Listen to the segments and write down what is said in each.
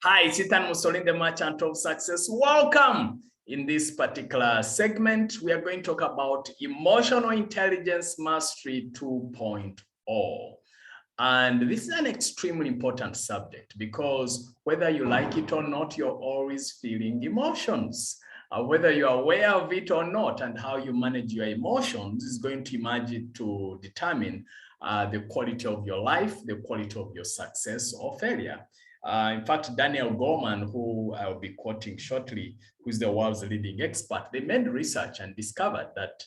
Hi, it's Musolini, the Merchant of Success. Welcome. In this particular segment, we are going to talk about Emotional Intelligence Mastery 2.0. And this is an extremely important subject because whether you like it or not, you're always feeling emotions. Whether you're aware of it or not, and how you manage your emotions is going to determine the quality of your life, the quality of your success or failure. In fact, Daniel Goleman, who I'll be quoting shortly, who's the world's leading expert, they made research and discovered that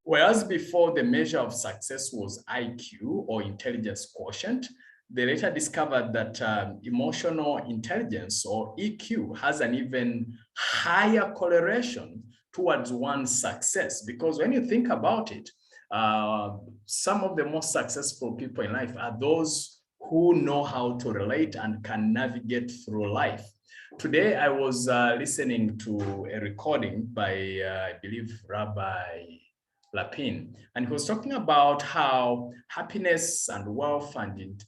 whereas before the measure of success was IQ or intelligence quotient, they later discovered that emotional intelligence or EQ has an even higher correlation towards one's success. Because when you think about it, some of the most successful people in life are those who know how to relate and can navigate through life. Today, I was listening to a recording by, I believe, Rabbi Lapin, and he was talking about how happiness and wealth and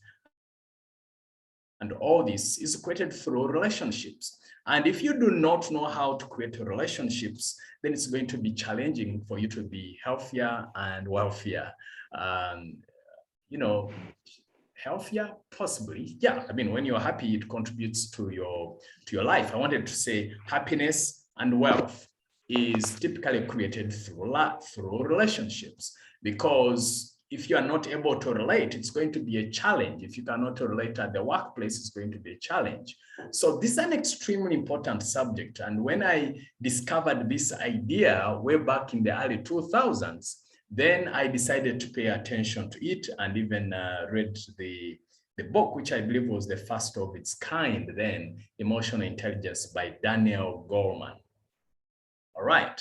all this is created through relationships. And if you do not know how to create relationships, then it's going to be challenging for you to be healthier and wealthier. Healthier, possibly. Yeah, I mean, when you're happy, it contributes to your life. I wanted to say happiness and wealth is typically created through relationships, because if you are not able to relate, it's going to be a challenge. If you cannot relate at the workplace, it's going to be a challenge. So this is an extremely important subject. And when I discovered this idea way back in the early 2000s, then I decided to pay attention to it and even read the book, which I believe was the first of its kind then, Emotional Intelligence by Daniel Goleman. All right.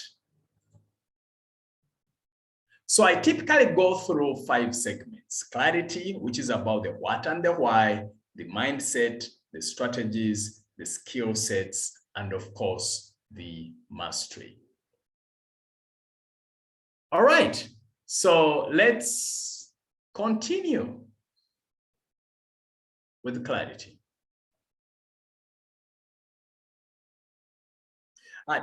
So I typically go through 5 segments: clarity, which is about the what and the why, the mindset, the strategies, the skill sets, and of course, the mastery. All right. So let's continue with clarity.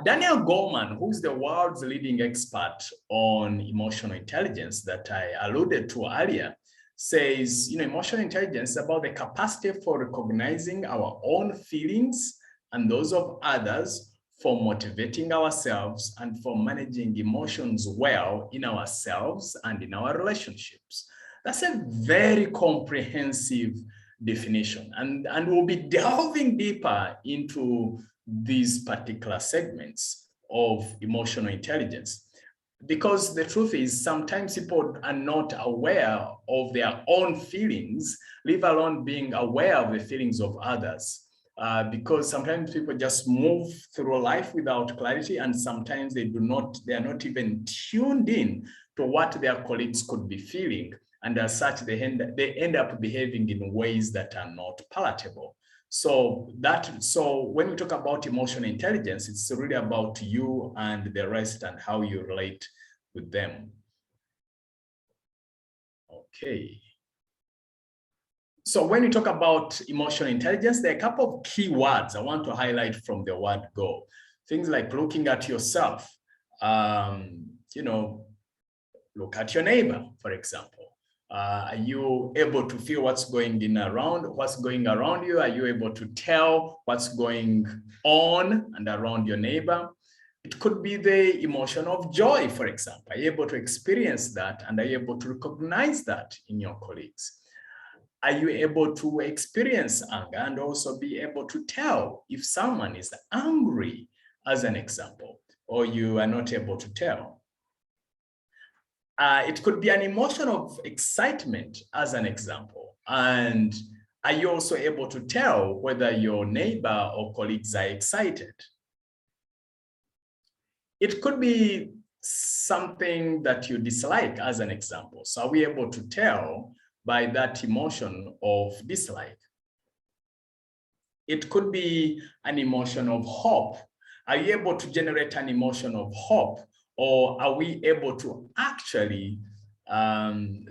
Daniel Goleman, who's the world's leading expert on emotional intelligence that I alluded to earlier, says, emotional intelligence is about the capacity for recognizing our own feelings and those of others, for motivating ourselves, and for managing emotions well in ourselves and in our relationships. That's a very comprehensive definition. And we'll be delving deeper into these particular segments of emotional intelligence. Because the truth is, sometimes people are not aware of their own feelings, leave alone being aware of the feelings of others. Because sometimes people just move through life without clarity, and sometimes they are not even tuned in to what their colleagues could be feeling. And as such, they end up behaving in ways that are not palatable. So when we talk about emotional intelligence, it's really about you and the rest and how you relate with them. Okay. So when we talk about emotional intelligence, there are a couple of key words I want to highlight from the word go. Things like looking at yourself, look at your neighbor, for example. Are you able to feel what's going around you? Are you able to tell what's going on and around your neighbor? It could be the emotion of joy, for example. Are you able to experience that, and are you able to recognize that in your colleagues? Are you able to experience anger and also be able to tell if someone is angry, as an example, or you are not able to tell? It could be an emotion of excitement, as an example. And are you also able to tell whether your neighbor or colleagues are excited? It could be something that you dislike, as an example. So are we able to tell by that emotion of dislike? It could be an emotion of hope. Are you able to generate an emotion of hope? Or are we able to actually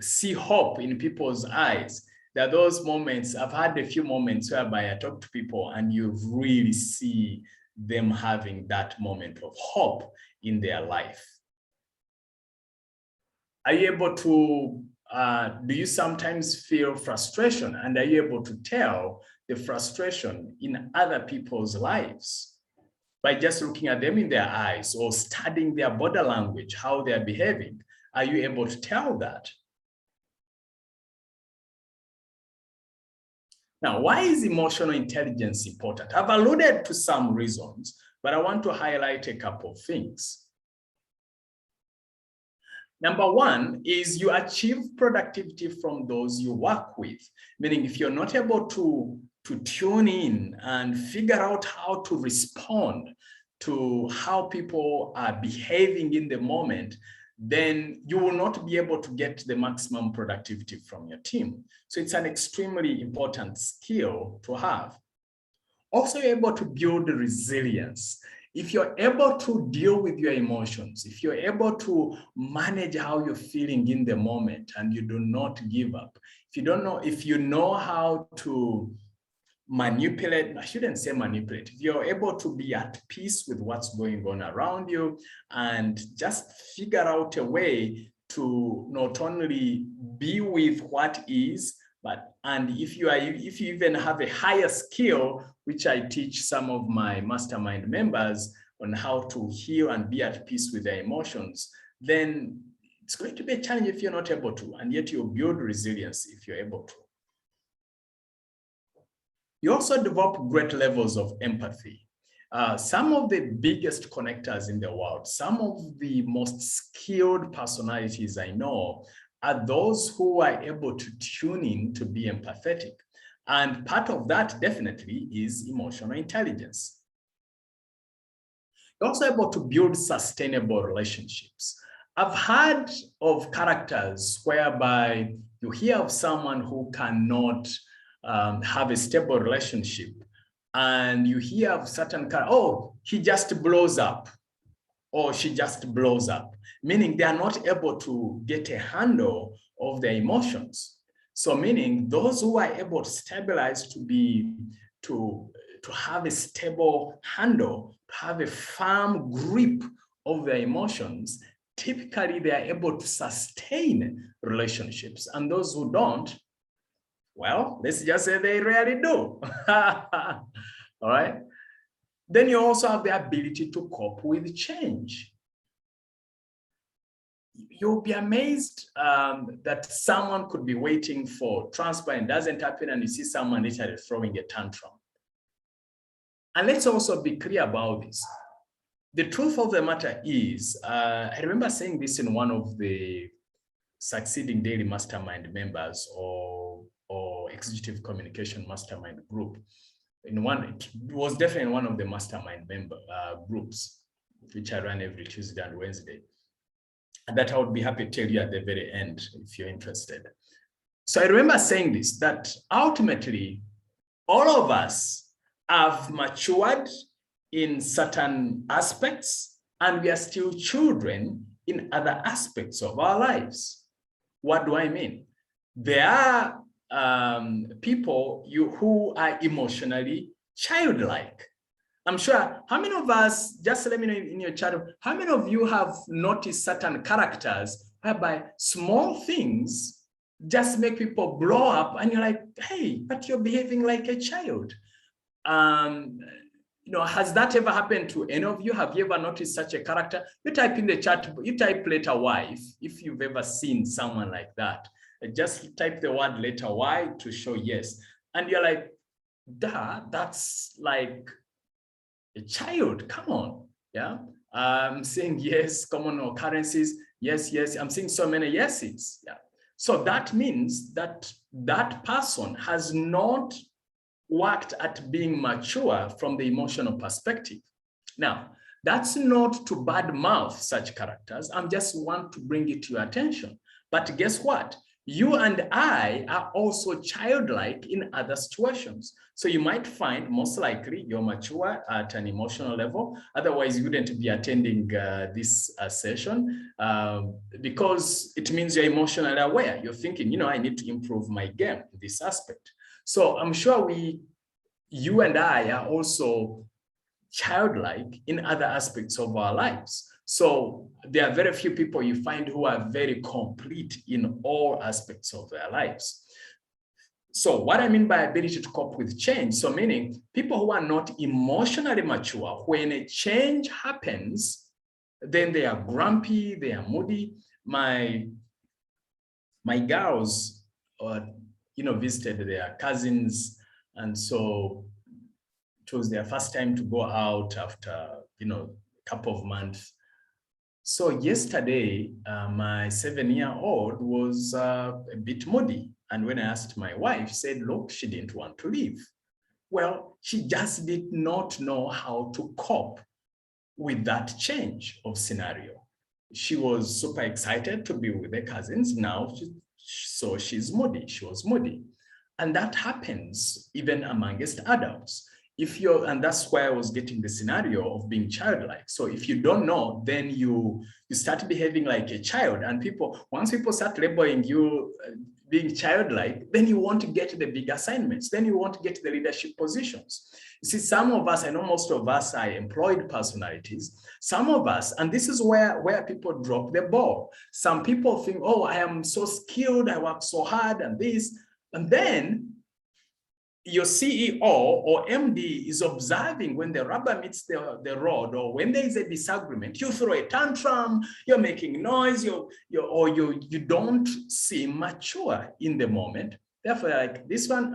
see hope in people's eyes? There are those moments, I've had a few moments whereby I talk to people and you really see them having that moment of hope in their life. Are you able to, do you sometimes feel frustration, and are you able to tell the frustration in other people's lives by just looking at them in their eyes or studying their body language, how they're behaving? Are you able to tell that? Now, why is emotional intelligence important? I've alluded to some reasons, but I want to highlight a couple of things. Number one is you achieve productivity from those you work with, meaning if you're not able to tune in and figure out how to respond to how people are behaving in the moment, then you will not be able to get the maximum productivity from your team. So it's an extremely important skill to have. Also, you're able to build resilience. If you're able to deal with your emotions, if you're able to manage how you're feeling in the moment and you do not give up, if you know how to manipulate, I shouldn't say manipulate, if you're able to be at peace with what's going on around you and just figure out a way to not only be with what is, and if you even have a higher skill, which I teach some of my mastermind members on how to heal and be at peace with their emotions, then it's going to be a challenge if you're not able to, and yet you'll build resilience if you're able to. You also develop great levels of empathy. Some of the biggest connectors in the world, some of the most skilled personalities I know are those who are able to tune in to be empathetic. And part of that definitely is emotional intelligence. You're also able to build sustainable relationships. I've heard of characters whereby you hear of someone who cannot have a stable relationship, and you hear of certain characters, oh, he just blows up, or she just blows up, meaning they are not able to get a handle of their emotions. So meaning those who are able to stabilize to have a stable handle, to have a firm grip of their emotions, typically they are able to sustain relationships. And those who don't, well, let's just say they rarely do. All right. Then you also have the ability to cope with change. You'll be amazed that someone could be waiting for transfer and doesn't happen, and you see someone literally throwing a tantrum. And let's also be clear about this. The truth of the matter is, I remember saying this in one of the Succeeding Daily Mastermind members or Executive Communication Mastermind group. It was definitely one of the mastermind member groups, which I run every Tuesday and Wednesday. And that I would be happy to tell you at the very end if you're interested. So I remember saying this, that ultimately, all of us have matured in certain aspects, and we are still children in other aspects of our lives. What do I mean? There are people who are emotionally childlike. I'm sure, how many of us, just let me know in your chat, how many of you have noticed certain characters whereby small things just make people blow up and you're like, hey, but you're behaving like a child. Has that ever happened to any of you? Have you ever noticed such a character? You type in the chat, you type letter Y if you've ever seen someone like that. Just type the word letter Y to show yes. And you're like, that's like a child, come on, yeah? I'm saying yes, common occurrences, yes, yes. I'm seeing so many yeses, yeah. So that means that that person has not worked at being mature from the emotional perspective. Now, that's not to badmouth such characters. I just want to bring it to your attention. But guess what? You and I are also childlike in other situations. So you might find most likely you're mature at an emotional level. Otherwise, you wouldn't be attending this session because it means you're emotionally aware. You're thinking, you know, I need to improve my game in this aspect. So I'm sure you and I are also childlike in other aspects of our lives. So there are very few people you find who are very complete in all aspects of their lives. So what I mean by ability to cope with change, so meaning people who are not emotionally mature, when a change happens, then they are grumpy, they are moody. My girls, visited their cousins, and so it was their first time to go out after, a couple of months. So yesterday, my 7-year-old was a bit moody. And when I asked my wife, she said, look, she didn't want to leave. Well, she just did not know how to cope with that change of scenario. She was super excited to be with her cousins. Now, so she's moody. She was moody. And that happens even amongst adults. And that's why I was getting the scenario of being childlike. So if you don't know, then you start behaving like a child. And once people start labeling you being childlike, then you want to get the big assignments. Then you want to get the leadership positions. You see, some of us, I know most of us are employed personalities. Some of us, and this is where people drop the ball. Some people think, oh, I am so skilled, I work so hard and this. And then your CEO or MD is observing when the rubber meets the road, or when there is a disagreement, you throw a tantrum, you're making noise, you don't seem mature in the moment. Therefore, like this one,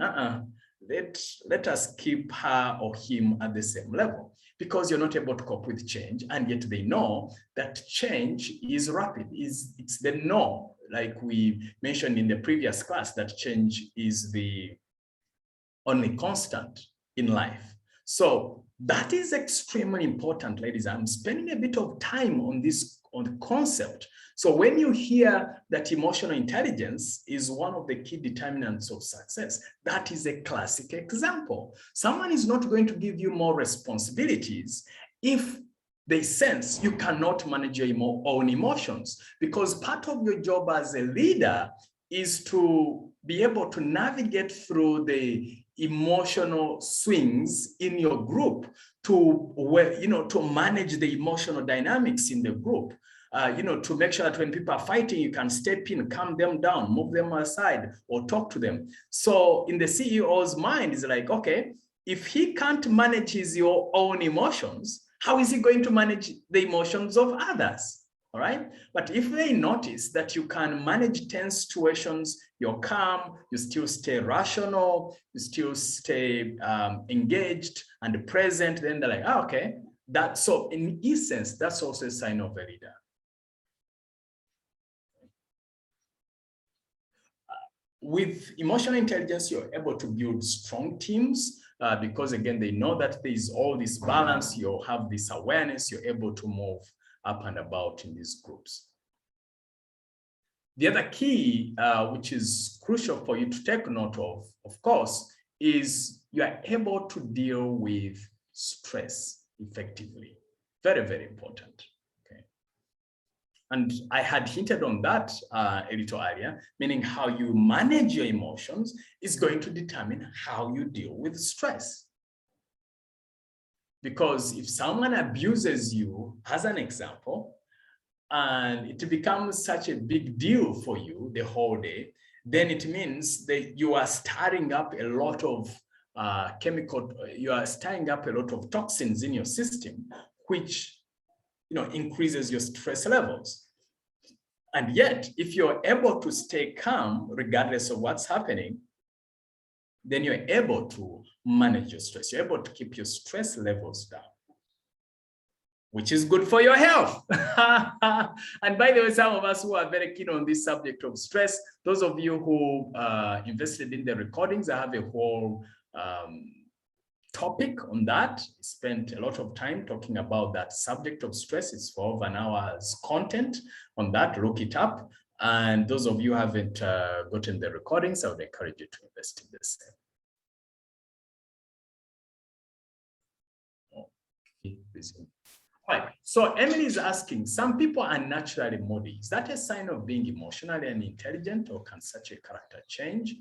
let us keep her or him at the same level, because you're not able to cope with change, and yet they know that change is rapid. It's the norm, like we mentioned in the previous class, that change is the only constant in life. So that is extremely important, ladies. I'm spending a bit of time on the concept. So when you hear that emotional intelligence is one of the key determinants of success, that is a classic example. Someone is not going to give you more responsibilities if they sense you cannot manage your own emotions, because part of your job as a leader is to be able to navigate through the emotional swings in your group to manage the emotional dynamics in the group, to make sure that when people are fighting, you can step in, calm them down, move them aside, or talk to them. So in the CEO's mind, it's like, okay, if he can't manage his own emotions, how is he going to manage the emotions of others? All right. But if they notice that you can manage tense situations, you're calm, you still stay rational, you still stay engaged and present, then they're like, oh, okay. So in essence, that's also a sign of a leader. With emotional intelligence, you're able to build strong teams because, again, they know that there is all this balance. You'll have this awareness. You're able to move up and about in these groups. The other key, which is crucial for you to take note of course, is you are able to deal with stress effectively. Very, very important. Okay. And I had hinted on that a little earlier, meaning how you manage your emotions is going to determine how you deal with stress. Because if someone abuses you, as an example, and it becomes such a big deal for you the whole day, then it means that you are stirring up a lot of you are stirring up a lot of toxins in your system, which increases your stress levels. And yet, if you're able to stay calm regardless of what's happening, then you're able to manage your stress. You're able to keep your stress levels down, which is good for your health. And by the way, some of us who are very keen on this subject of stress, those of you who invested in the recordings, I have a whole topic on that. I spent a lot of time talking about that subject of stress. It's for over an hour's content on that. Look it up. And those of you who haven't gotten the recordings, I would encourage you to invest in the same. All right, so Emily is asking, some people are naturally moody. Is that a sign of being emotionally unintelligent, or can such a character change,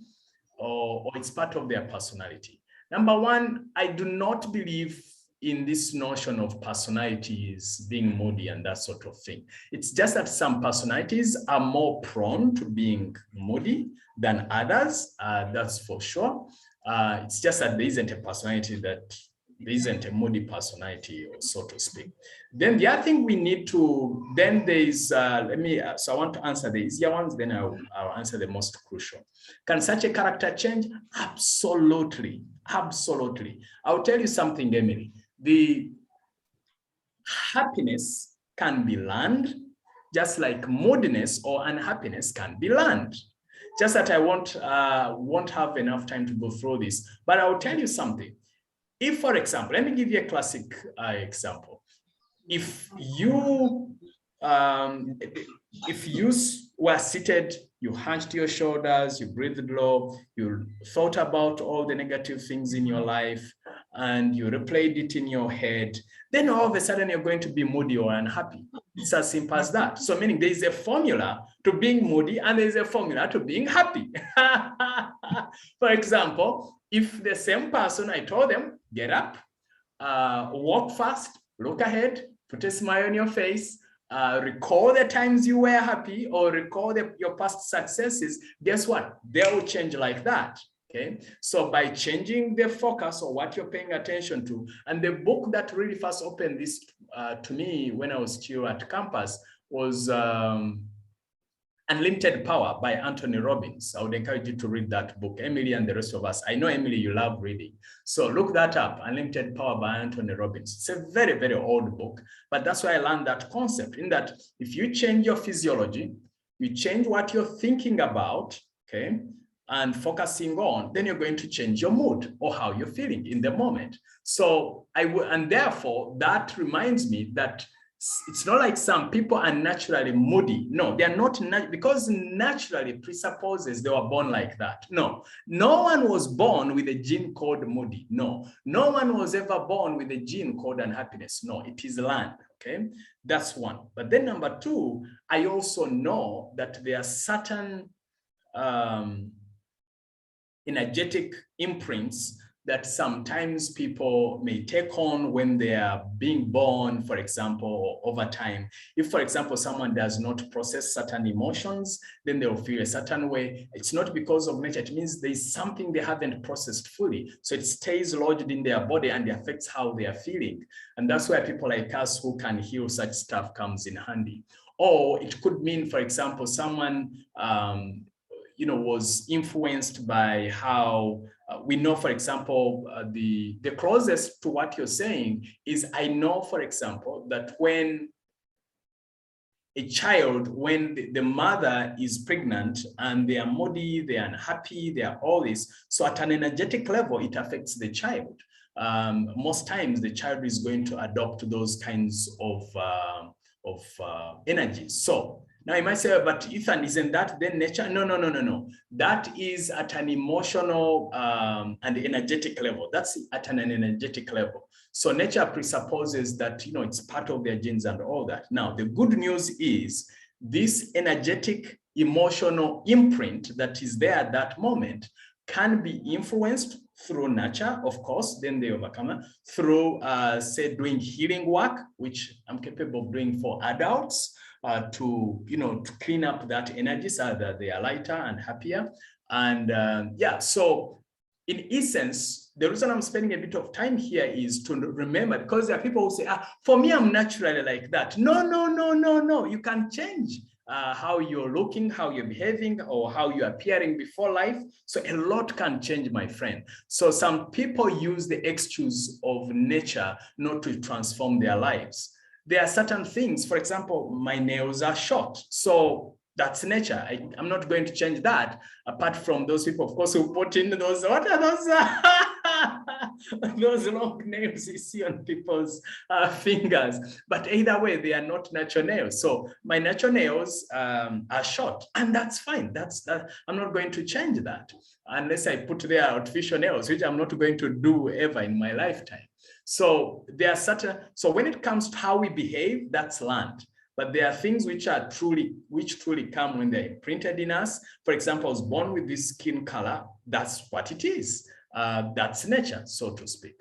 or it's part of their personality? Number one, I do not believe in this notion of personalities being moody and that sort of thing. It's just that some personalities are more prone to being moody than others, that's for sure. It's just that there isn't a personality that there isn't a moody personality, or so to speak. Then the other thing we need to, then there is, so I want to answer the easier ones, then I'll answer the most crucial. Can such a character change? Absolutely, absolutely. I'll tell you something, Emily. The happiness can be learned, just like moodiness or unhappiness can be learned. Just that I won't have enough time to go through this, but I'll tell you something. If, for example, let me give you a classic example. If you were seated, you hunched your shoulders, you breathed low, you thought about all the negative things in your life, and you replayed it in your head, then all of a sudden you're going to be moody or unhappy. It's as simple as that. So meaning there is a formula to being moody and there is a formula to being happy. For example, if the same person, I told them, get up, walk fast, look ahead, put a smile on your face, recall the times you were happy, or recall your past successes, guess what? They will change like that. Okay, so by changing the focus or what you're paying attention to, and the book that really first opened this to me when I was still at campus was Unlimited Power by Anthony Robbins. I would encourage you to read that book, Emily and the rest of us. I know, Emily, you love reading. So look that up, Unlimited Power by Anthony Robbins. It's a very, very old book, but that's why I learned that concept, in that if you change your physiology, you change what you're thinking about, okay, and focusing on, then you're going to change your mood or how you're feeling in the moment. So and therefore that reminds me that it's not like some people are naturally moody. No, they are not, because naturally presupposes they were born like that. No, no one was born with a gene called moody. No, no one was ever born with a gene called unhappiness. No, it is learned. Okay, that's one. But then number two, I also know that there are certain energetic imprints that sometimes people may take on when they are being born, for example, over time. If, for example, someone does not process certain emotions, then they'll feel a certain way. It's not because of nature. It means there's something they haven't processed fully. So it stays lodged in their body and it affects how they are feeling. And that's where people like us who can heal such stuff comes in handy. Or it could mean, for example, someone was influenced by how we know, for example, the closest to what you're saying is, I know, for example, that when a child, when the mother is pregnant and they are moody, they are unhappy, they are all this, so at an energetic level, it affects the child. Most times the child is going to adopt those kinds of energies. So now you might say, but Ethan, isn't that then nature? No. That is at an emotional and energetic level. That's at an energetic level. So nature presupposes that, it's part of their genes and all that. Now, the good news is this energetic emotional imprint that is there at that moment can be influenced through nature, of course, then they overcome it, through, say, doing healing work, which I'm capable of doing for adults, to clean up that energy so that they are lighter and happier. And so in essence, the reason I'm spending a bit of time here is to remember, because there are people who say, for me, I'm naturally like that. No, you can change how you're looking, how you're behaving, or how you're appearing before life. So a lot can change, my friend. So some people use the excuse of nature not to transform their lives. There are certain things, for example, my nails are short. So that's nature. I'm not going to change that. Apart from those people, of course, who put in those, what are those? those long nails you see on people's fingers. But either way, they are not natural nails. So my natural nails are short, and that's fine. I'm not going to change that unless I put their artificial nails, which I'm not going to do ever in my lifetime. So there are so when it comes to how we behave, that's learned. But there are things which truly come when they're imprinted in us. For example, I was born with this skin color. That's what it is. That's nature, so to speak.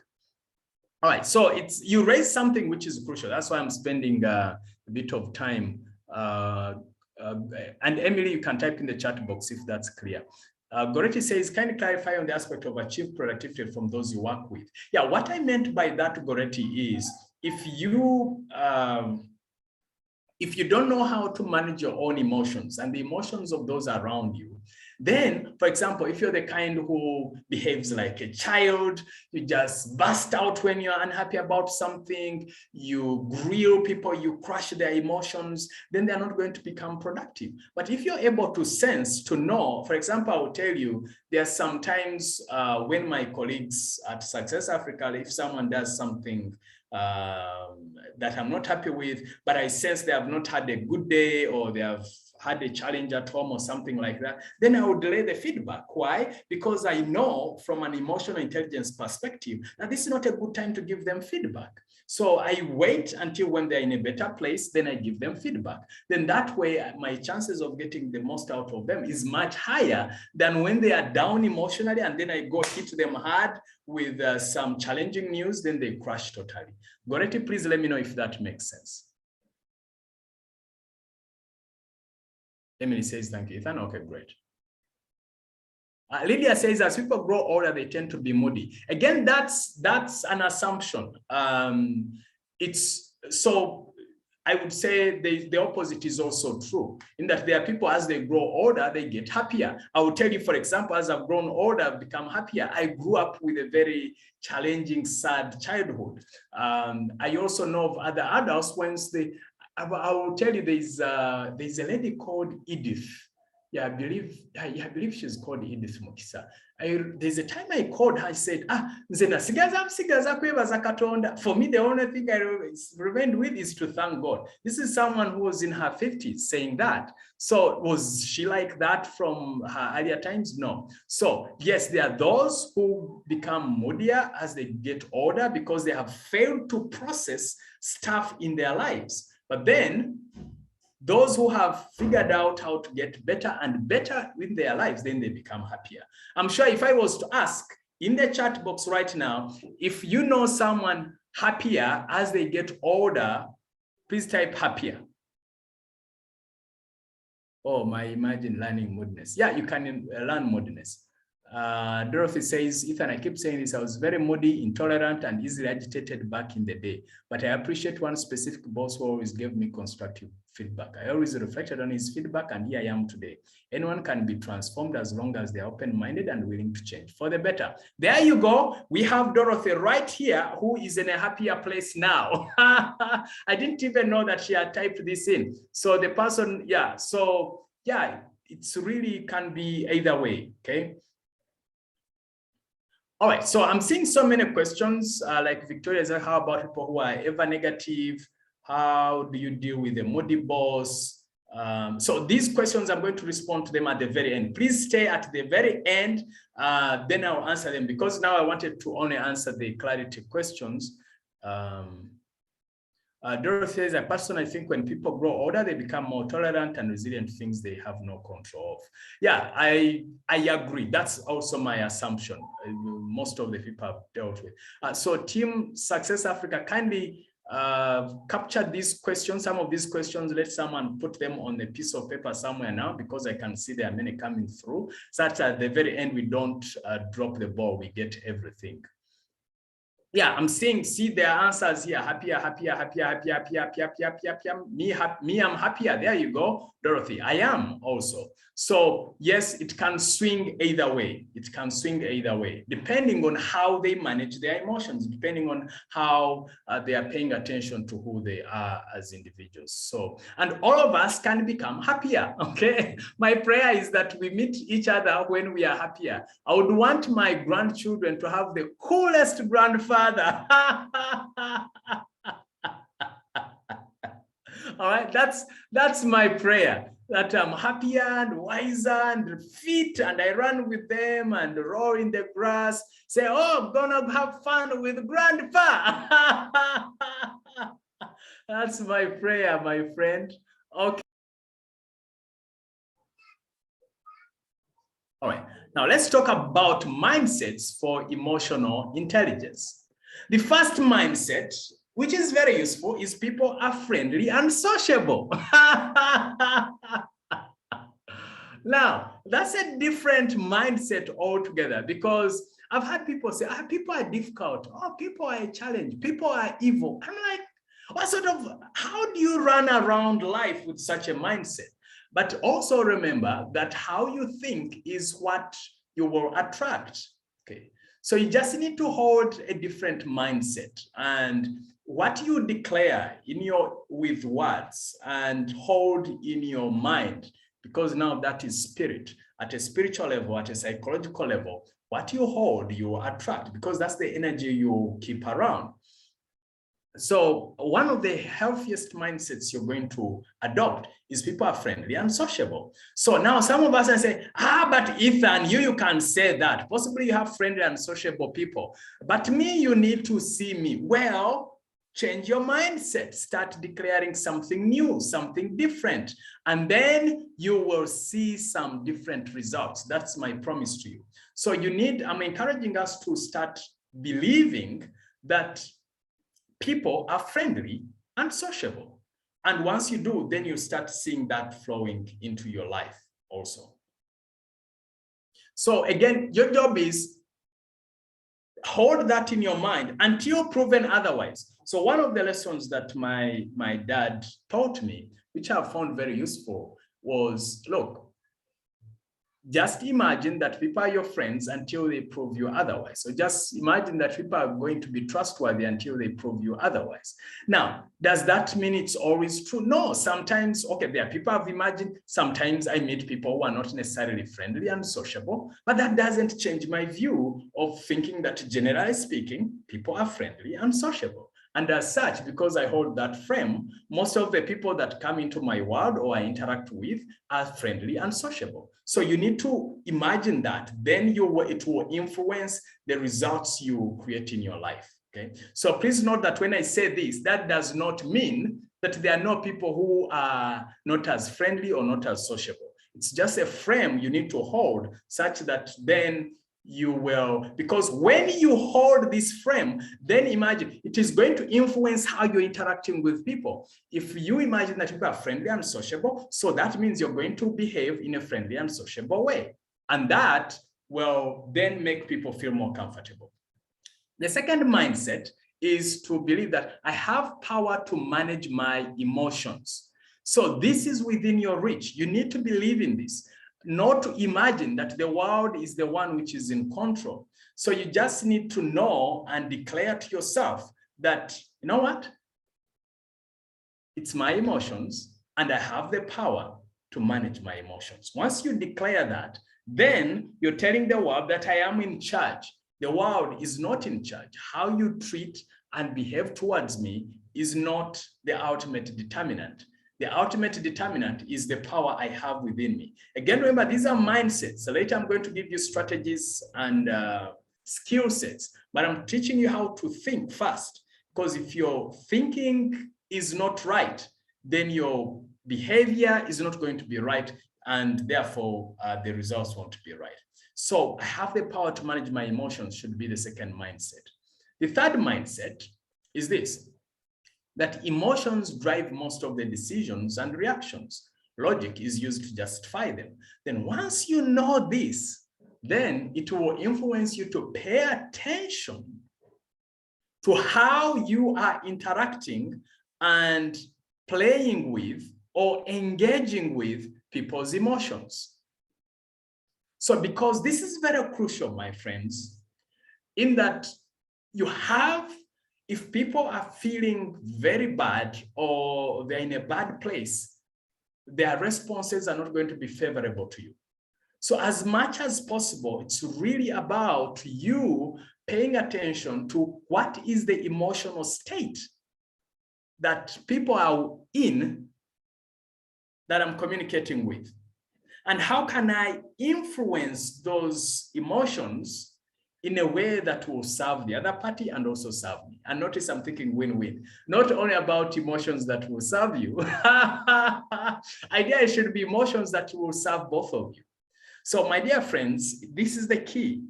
All right, so you raised something which is crucial. That's why I'm spending a bit of time. And Emily, you can type in the chat box if that's clear. Goretti says, can you clarify on the aspect of achieve productivity from those you work with? Yeah, what I meant by that, Goretti, is if you don't know how to manage your own emotions and the emotions of those around you, then, for example, if you're the kind who behaves like a child, you just burst out when you're unhappy about something, you grill people, you crush their emotions, then they're not going to become productive. But if you're able to sense, to know, for example, I will tell you, there are sometimes when my colleagues at Success Africa, if someone does something that I'm not happy with, but I sense they have not had a good day or they have had a challenge at home or something like that, then I would delay the feedback. Why? Because I know from an emotional intelligence perspective that this is not a good time to give them feedback. So I wait until when they're in a better place, then I give them feedback. Then that way, my chances of getting the most out of them is much higher than when they are down emotionally and then I go hit them hard with some challenging news, then they crash totally. Goretti, please let me know if that makes sense. Emily says, thank you, Ethan. Okay, great. Lydia says, as people grow older, they tend to be moody. Again, that's an assumption. So I would say the opposite is also true, in that there are people, as they grow older, they get happier. I will tell you, for example, as I've grown older, I've become happier. I grew up with a very challenging, sad childhood. I also know of other adults, I will tell you, there's a lady called Edith. Yeah, I believe she's called Edith Mukisa. There's a time I called her, I said, for me, the only thing I remained with is to thank God. This is someone who was in her 50s saying that. So was she like that from her earlier times? No. So yes, there are those who become moodier as they get older because they have failed to process stuff in their lives. But then those who have figured out how to get better and better with their lives, then they become happier. I'm sure if I was to ask in the chat box right now, if you know someone happier as they get older, please type happier. Oh, imagine learning moodiness. Yeah, you can learn moodiness. Dorothy says, Ethan, I keep saying this, I was very moody, intolerant, and easily agitated back in the day. But I appreciate one specific boss who always gave me constructive feedback. I always reflected on his feedback, and here I am today. Anyone can be transformed as long as they're open-minded and willing to change for the better. There you go. We have Dorothy right here, who is in a happier place now. I didn't even know that she had typed this in. So the person, yeah. So yeah, it's really can be either way, okay? All right, so I'm seeing so many questions like Victoria said, how about people who are ever negative? How do you deal with a moody boss? So these questions, I'm going to respond to them at the very end. Please stay at the very end, then I'll answer them, because now I wanted to only answer the clarity questions. Dorothy says, I personally think when people grow older, they become more tolerant and resilient to things they have no control of. Yeah, I agree. That's also my assumption. Most of the people I've dealt with. So Team Success Africa, kindly capture these questions, some of these questions, let someone put them on a piece of paper somewhere now, because I can see there are many coming through, such at the very end, we don't drop the ball, we get everything. Yeah, I'm seeing, see their answers here. Happier, happier, happier, happier, happier, happier, happier, happier. Me, I'm happier. There you go. Dorothy, I am also. So yes, it can swing either way. It can swing either way, depending on how they manage their emotions, depending on how they are paying attention to who they are as individuals. So, and all of us can become happier, okay? My prayer is that we meet each other when we are happier. I would want my grandchildren to have the coolest grandfather. All right, that's my prayer, that I'm happier and wiser and fit, and I run with them and roll in the grass, say, oh, I'm gonna have fun with grandpa. That's my prayer, my friend. Okay. All right, now let's talk about mindsets for emotional intelligence. The first mindset, which is very useful, is people are friendly and sociable. Now, that's a different mindset altogether, because I've had people say, people are difficult. Oh, people are a challenge. People are evil. I'm like, what sort of, how do you run around life with such a mindset? But also remember that how you think is what you will attract. Okay. So you just need to hold a different mindset, and what you declare with words and hold in your mind, because now that is spirit. At a spiritual level, at a psychological level, what you hold, you attract, because that's the energy you keep around. So one of the healthiest mindsets you're going to adopt is people are friendly and sociable. So now some of us are saying, but Ethan, you can say that. Possibly you have friendly and sociable people. But me, you need to see me. Well, change your mindset. Start declaring something new, something different. And then you will see some different results. That's my promise to you. So I'm encouraging us to start believing that people are friendly and sociable. And once you do, then you start seeing that flowing into your life also. So again, your job is hold that in your mind until proven otherwise. So one of the lessons that my dad taught me, which I found very useful, was, look, just imagine that people are your friends until they prove you otherwise. So just imagine that people are going to be trustworthy until they prove you otherwise. Now, does that mean it's always true? No, sometimes, okay, there are people I've imagined, sometimes I meet people who are not necessarily friendly and sociable, but that doesn't change my view of thinking that generally speaking, people are friendly and sociable. And as such, because I hold that frame, most of the people that come into my world or I interact with are friendly and sociable. So you need to imagine that, then it will influence the results you create in your life. Okay. So please note that when I say this, that does not mean that there are no people who are not as friendly or not as sociable. It's just a frame you need to hold such that then you will, because when you hold this frame, then imagine it is going to influence how you're interacting with people. If you imagine that people are friendly and sociable, so that means you're going to behave in a friendly and sociable way. And that will then make people feel more comfortable. The second mindset is to believe that I have power to manage my emotions. So this is within your reach. You need to believe in this. Not to imagine that the world is the one which is in control. So you just need to know and declare to yourself that, you know what? It's my emotions and I have the power to manage my emotions. Once you declare that, then you're telling the world that I am in charge. The world is not in charge. How you treat and behave towards me is not the ultimate determinant. The ultimate determinant is the power I have within me. Again, remember, these are mindsets. So later I'm going to give you strategies and skill sets, but I'm teaching you how to think first. Because if your thinking is not right, then your behavior is not going to be right, and therefore the results won't be right. So I have the power to manage my emotions should be the second mindset. The third mindset is this, that emotions drive most of the decisions and reactions. Logic is used to justify them. Then once you know this, then it will influence you to pay attention to how you are interacting and playing with or engaging with people's emotions. So because this is very crucial, my friends, in that you have, if people are feeling very bad or they're in a bad place, their responses are not going to be favorable to you. So as much as possible, it's really about you paying attention to what is the emotional state that people are in that I'm communicating with. And how can I influence those emotions in a way that will serve the other party and also serve me? And notice I'm thinking win-win, not only about emotions that will serve you. Idea it should be emotions that will serve both of you. So my dear friends, this is the key,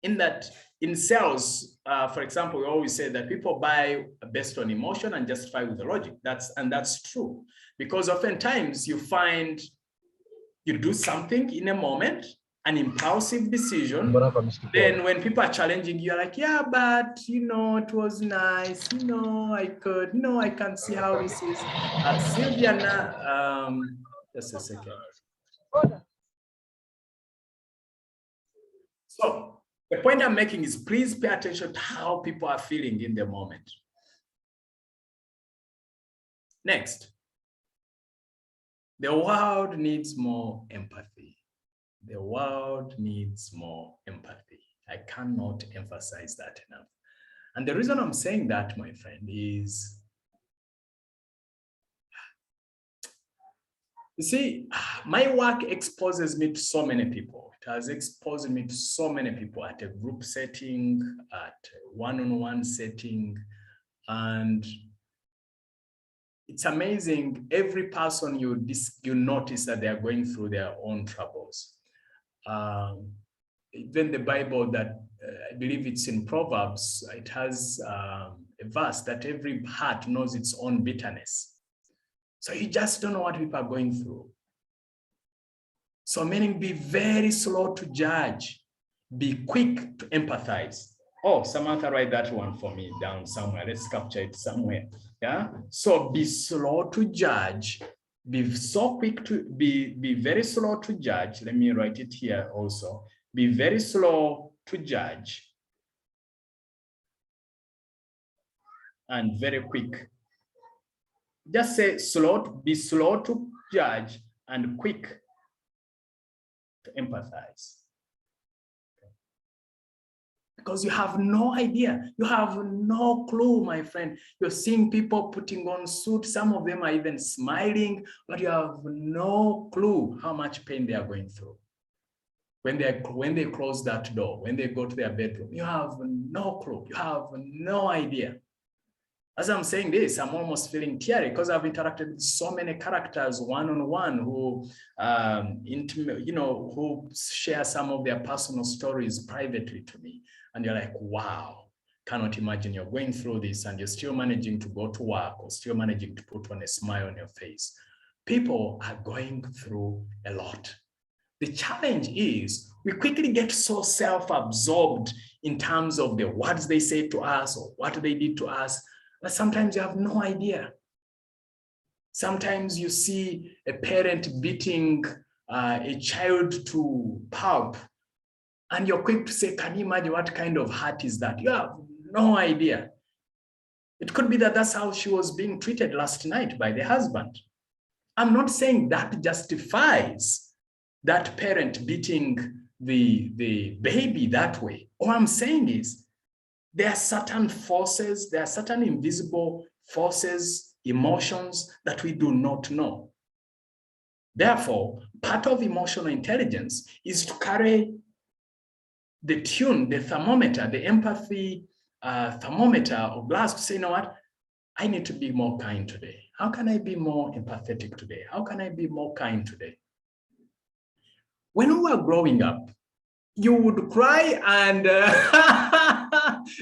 in that in sales, for example, we always say that people buy based on emotion and justify with the logic. That's true, because oftentimes you find you do something in a moment, an impulsive decision. Then when people are challenging you, you're like, yeah, but it was nice. I can't see how this is. Sylvia, just a second. So the point I'm making is, please pay attention to how people are feeling in the moment. Next, the world needs more empathy. The world needs more empathy. I cannot emphasize that enough. And the reason I'm saying that, my friend, is, you see, my work exposes me to so many people. It has exposed me to so many people at a group setting, at a one-on-one setting. And it's amazing, every person you notice that they are going through their own troubles. Even the Bible, that I believe it's in Proverbs, it has a verse that every heart knows its own bitterness. So you just don't know what people are going through. So meaning, be very slow to judge, be quick to empathize. Oh, Samantha, write that one for me down somewhere. Let's capture it somewhere. Yeah. So be slow to judge, be so quick to be very slow to judge. Let me write it here also. Be very slow to judge and very quick. Just say slow, be slow to judge and quick to empathize. Because you have no idea, you have no clue, my friend. You're seeing people putting on suits, some of them are even smiling, but you have no clue how much pain they are going through. When they close that door, when they go to their bedroom, you have no clue, you have no idea. As I'm saying this, I'm almost feeling teary because I've interacted with so many characters one-on-one who, who share some of their personal stories privately to me. And you're like, wow, cannot imagine you're going through this and you're still managing to go to work or still managing to put on a smile on your face. People are going through a lot. The challenge is we quickly get so self-absorbed in terms of the words they say to us or what they did to us, but sometimes you have no idea. Sometimes you see a parent beating a child to pulp, and you're quick to say, can you imagine what kind of hurt is that? You have no idea. It could be that that's how she was being treated last night by the husband. I'm not saying that justifies that parent beating the baby that way. All I'm saying is, there are certain forces, there are certain invisible forces, emotions that we do not know. Therefore, part of emotional intelligence is to carry the tune, the thermometer, the empathy thermometer of glass to say, you know what, I need to be more kind today. How can I be more empathetic today? How can I be more kind today? When we were growing up, you would cry and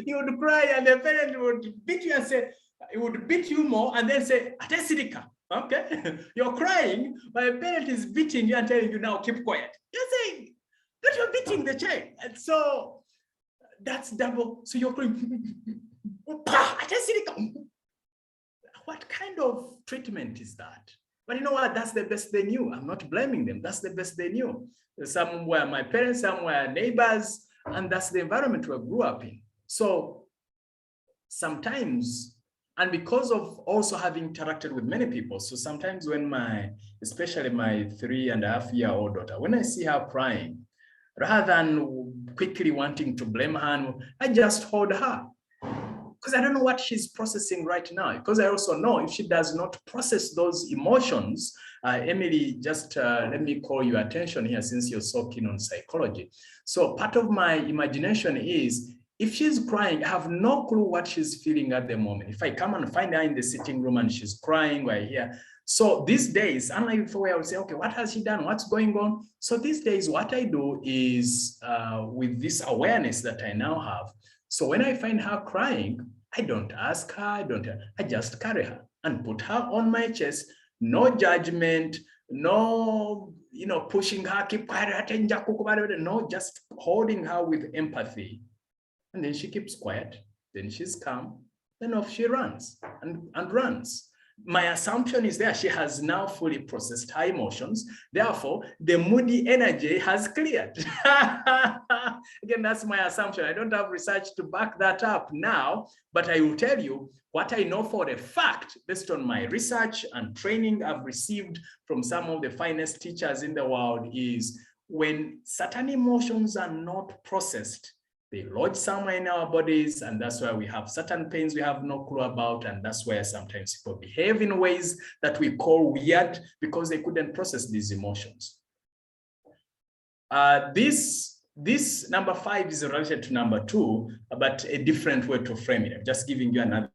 you would cry and the parent would beat you and say, it would beat you more and then say, Atesidika. Okay, you're crying, but a parent is beating you and telling you now, keep quiet. You're saying, but you're beating the child. And so that's double. So you're crying, What kind of treatment is that? But you know what? That's the best they knew. I'm not blaming them. That's the best they knew. Some were my parents, some were neighbors, and that's the environment we grew up in. So sometimes, and because of also having interacted with many people, so sometimes when especially my 3.5-year-old daughter, when I see her crying, rather than quickly wanting to blame her, I just hold her. Because I don't know what she's processing right now. Because I also know if she does not process those emotions, Emily, just let me call your attention here since you're so keen on psychology. So part of my imagination is, if she's crying, I have no clue what she's feeling at the moment. If I come and find her in the sitting room and she's crying, we're here. So these days, unlike before, I would say, okay, what has she done? What's going on? So these days, what I do is with this awareness that I now have, so when I find her crying, I don't ask her, I just carry her and put her on my chest. No judgment, no, pushing her, keep quiet, no, just holding her with empathy. And then she keeps quiet, then she's calm, then off she runs and runs. My assumption is that she has now fully processed her emotions. Therefore, the moody energy has cleared. Again, that's my assumption. I don't have research to back that up now, but I will tell you what I know for a fact based on my research and training I've received from some of the finest teachers in the world is when certain emotions are not processed, they lodge somewhere in our bodies, and that's why we have certain pains we have no clue about, and that's where sometimes people behave in ways that we call weird because they couldn't process these emotions. This number 5 is related to number 2, but a different way to frame it. I'm just giving you another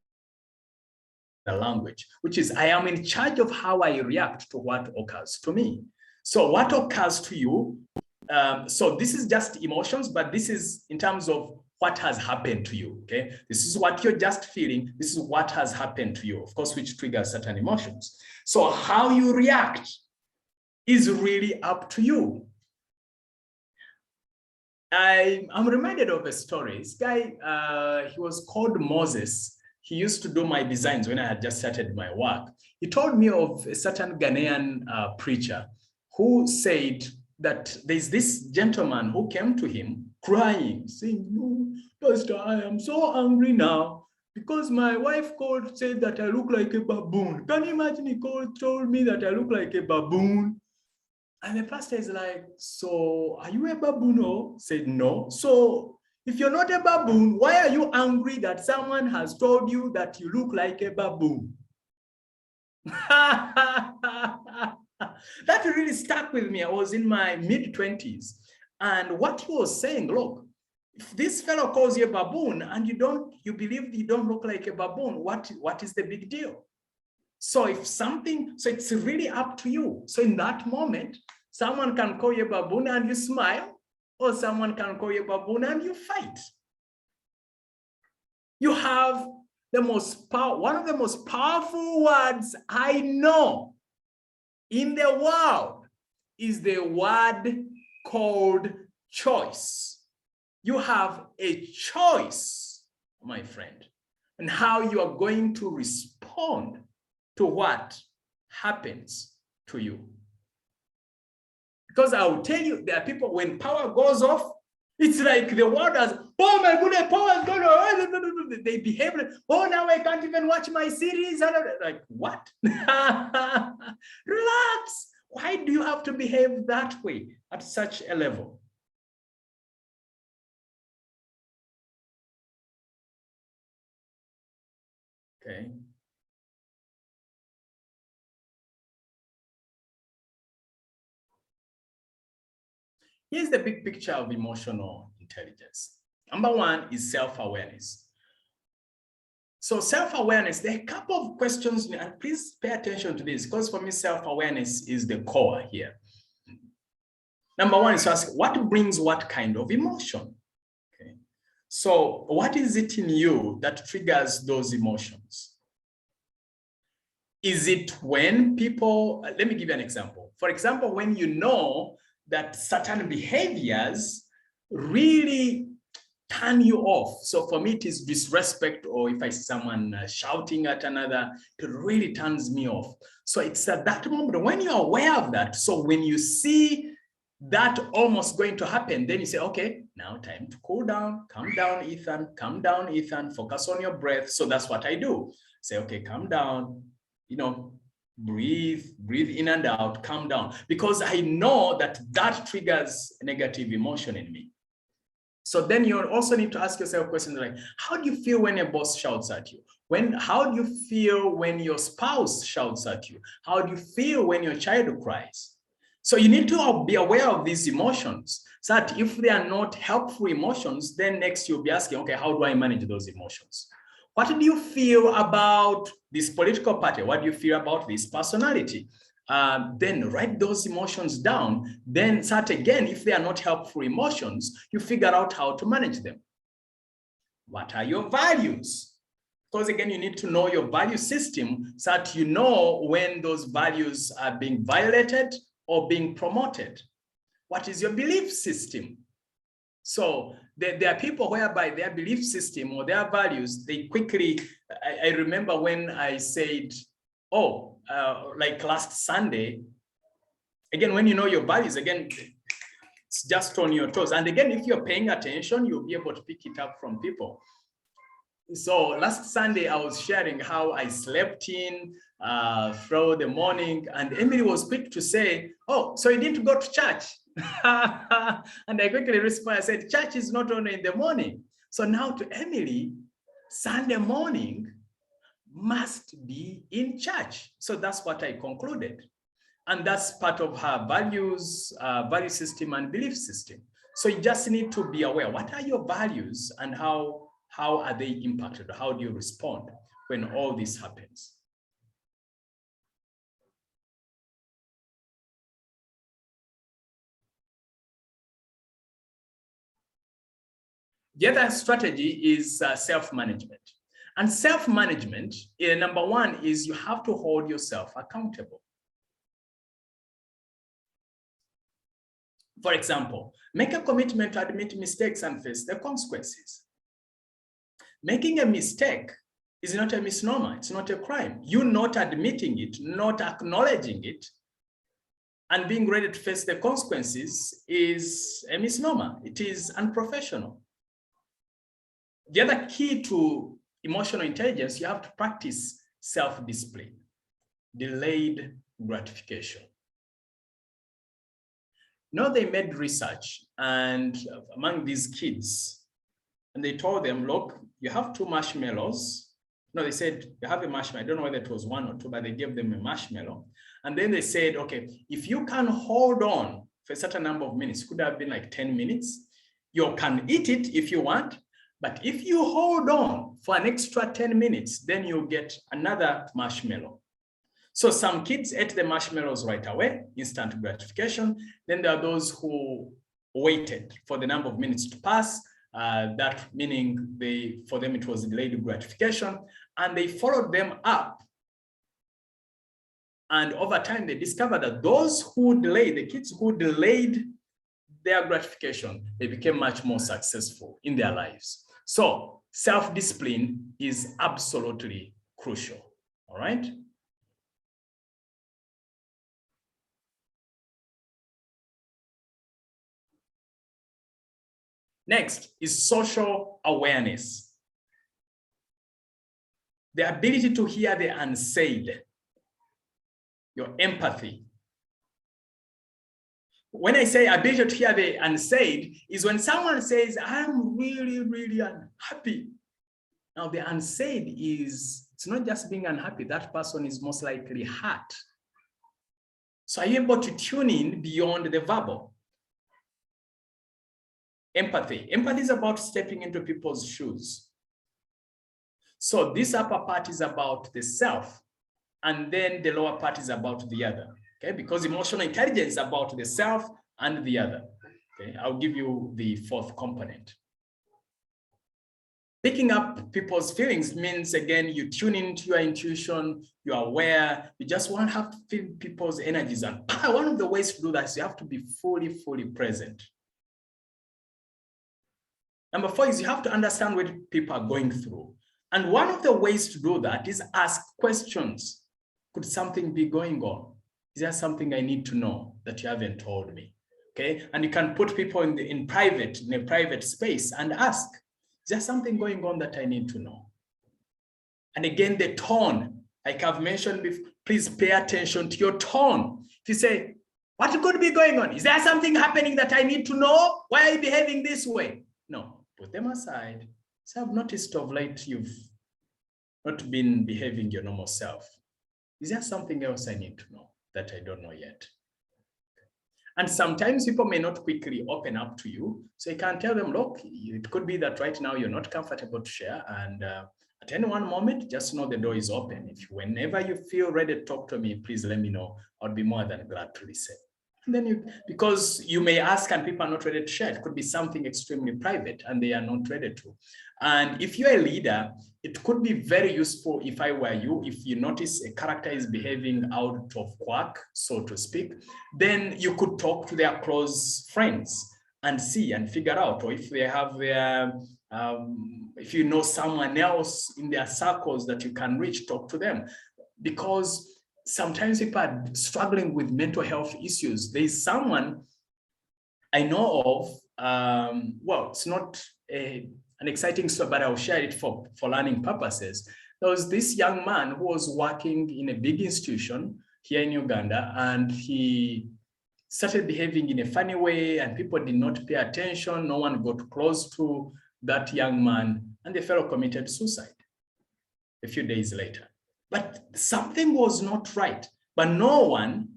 language, which is I am in charge of how I react to what occurs to me. So what occurs to you, so this is just emotions, but this is in terms of what has happened to you, okay? This is what you're just feeling. This is what has happened to you, of course, which triggers certain emotions. So how you react is really up to you. I'm reminded of a story. This guy, he was called Moses. He used to do my designs when I had just started my work. He told me of a certain Ghanaian preacher who said that there's this gentleman who came to him crying, saying, "No, Pastor, I am so angry now because my wife said that I look like a baboon. Can you imagine? He told me that I look like a baboon." And the pastor is like, "So are you a baboon?" Oh, said, "No." "So if you're not a baboon, why are you angry that someone has told you that you look like a baboon?" That really stuck with me. I was in my mid-20s. And what he was saying, look, if this fellow calls you a baboon and you believe you don't look like a baboon, what is the big deal? So it's really up to you. So in that moment, someone can call you a baboon and you smile, or someone can call you a baboon and you fight. You have one of the most powerful words I know in the world is the word called choice. You have a choice, my friend, and how you are going to respond to what happens to you. Because I will tell you, there are people, when power goes off, it's like the world has, oh my goodness, power is going on. They behave like, oh, now I can't even watch my series. Like, what? Relax. Why do you have to behave that way at such a level? Okay. Here's the big picture of emotional intelligence. Number 1 is self-awareness. So self-awareness, there are a couple of questions, and please pay attention to this, because for me, self-awareness is the core here. Number 1 is to ask, what brings what kind of emotion? Okay. So what is it in you that triggers those emotions? Is it when people, let me give you an example. For example, when you know that certain behaviors really turn you off. So for me, it is disrespect, or if I see someone shouting at another, it really turns me off. So it's at that moment when you're aware of that. So when you see that almost going to happen, then you say, okay, now time to cool down, calm down, Ethan, focus on your breath. So that's what I do. Say, okay, calm down, breathe in and out, calm down, because I know that that triggers negative emotion in me. So then you also need to ask yourself questions like, how do you feel when your boss shouts at you? How do you feel when your spouse shouts at you? How do you feel when your child cries? So you need to be aware of these emotions, so that if they are not helpful emotions, then next you'll be asking, okay, how do I manage those emotions? What do you feel about this political party? What do you feel about this personality? Then write those emotions down. Then start again, if they are not helpful emotions, you figure out how to manage them. What are your values? Because again, you need to know your value system so that you know when those values are being violated or being promoted. What is your belief system? So there are people whereby their belief system or their values, they quickly, I remember when I said, like last Sunday, again, when you know your values, again, it's just on your toes. And again, if you're paying attention, you'll be able to pick it up from people. So last Sunday, I was sharing how I slept in through the morning, and Emily was quick to say, oh, so you didn't go to church? And I quickly responded, I said, church is not only in the morning. So now to Emily, Sunday morning must be in church. So that's what I concluded. And that's part of her values, value system and belief system. So you just need to be aware, what are your values and how are they impacted? How do you respond when all this happens? The other strategy is self-management. And self-management, number one, is you have to hold yourself accountable. For example, make a commitment to admit mistakes and face the consequences. Making a mistake is not a misnomer. It's not a crime. You not admitting it, not acknowledging it, and being ready to face the consequences is a misnomer. It is unprofessional. The other key to emotional intelligence, you have to practice self-discipline, delayed gratification. Now they made research and among these kids, and they told them, look, you have 2 marshmallows. No, they said, you have a marshmallow. I don't know whether it was 1 or 2, but they gave them a marshmallow. And then they said, okay, if you can hold on for a certain number of minutes, could have been like 10 minutes, you can eat it if you want. But if you hold on for an extra 10 minutes, then you'll get another marshmallow. So some kids ate the marshmallows right away, instant gratification. Then there are those who waited for the number of minutes to pass. That meaning for them it was delayed gratification, and they followed them up. And over time, they discovered that those who delayed, the kids who delayed their gratification, they became much more successful in their lives. So self-discipline is absolutely crucial, all right? Next is social awareness. The ability to hear the unsaid, your empathy. When I say ability to hear the unsaid, is when someone says, I'm really, really unhappy. Now the unsaid is, it's not just being unhappy, that person is most likely hurt. So are you able to tune in beyond the verbal? Empathy. Empathy is about stepping into people's shoes. So this upper part is about the self, and then the lower part is about the other. Okay, because emotional intelligence is about the self and the other. Okay, I'll give you the 4th component. Picking up people's feelings means, again, you tune into your intuition, you're aware, you just won't have to feel people's energies. And one of the ways to do that is you have to be fully present. Number 4 is you have to understand what people are going through. And one of the ways to do that is ask questions. Could something be going on? Is there something I need to know that you haven't told me? Okay, and you can put people in a private space and ask, is there something going on that I need to know? And again, the tone, like I've mentioned before, please pay attention to your tone. If you say, what could be going on? Is there something happening that I need to know? Why are you behaving this way? No, put them aside. So I've noticed of late you've not been behaving your normal self. Is there something else I need to know that I don't know yet? And sometimes people may not quickly open up to you. So you can tell them, look, it could be that right now you're not comfortable to share. And at any one moment, just know the door is open. Whenever you feel ready to talk to me, please let me know. I'll be more than glad to listen. And then because you may ask and people are not ready to share, it could be something extremely private and they are not ready to. And if you're a leader, it could be very useful if I were you, if you notice a character is behaving out of quirk, so to speak, then you could talk to their close friends and see and figure out, or if they have their, if you know someone else in their circles that you can reach, talk to them. Because sometimes people are struggling with mental health issues. There's someone I know of, well, it's not an exciting story, but I'll share it for learning purposes. There was this young man who was working in a big institution here in Uganda, and he started behaving in a funny way, and people did not pay attention. No one got close to that young man, and the fellow committed suicide a few days later. But something was not right, but no one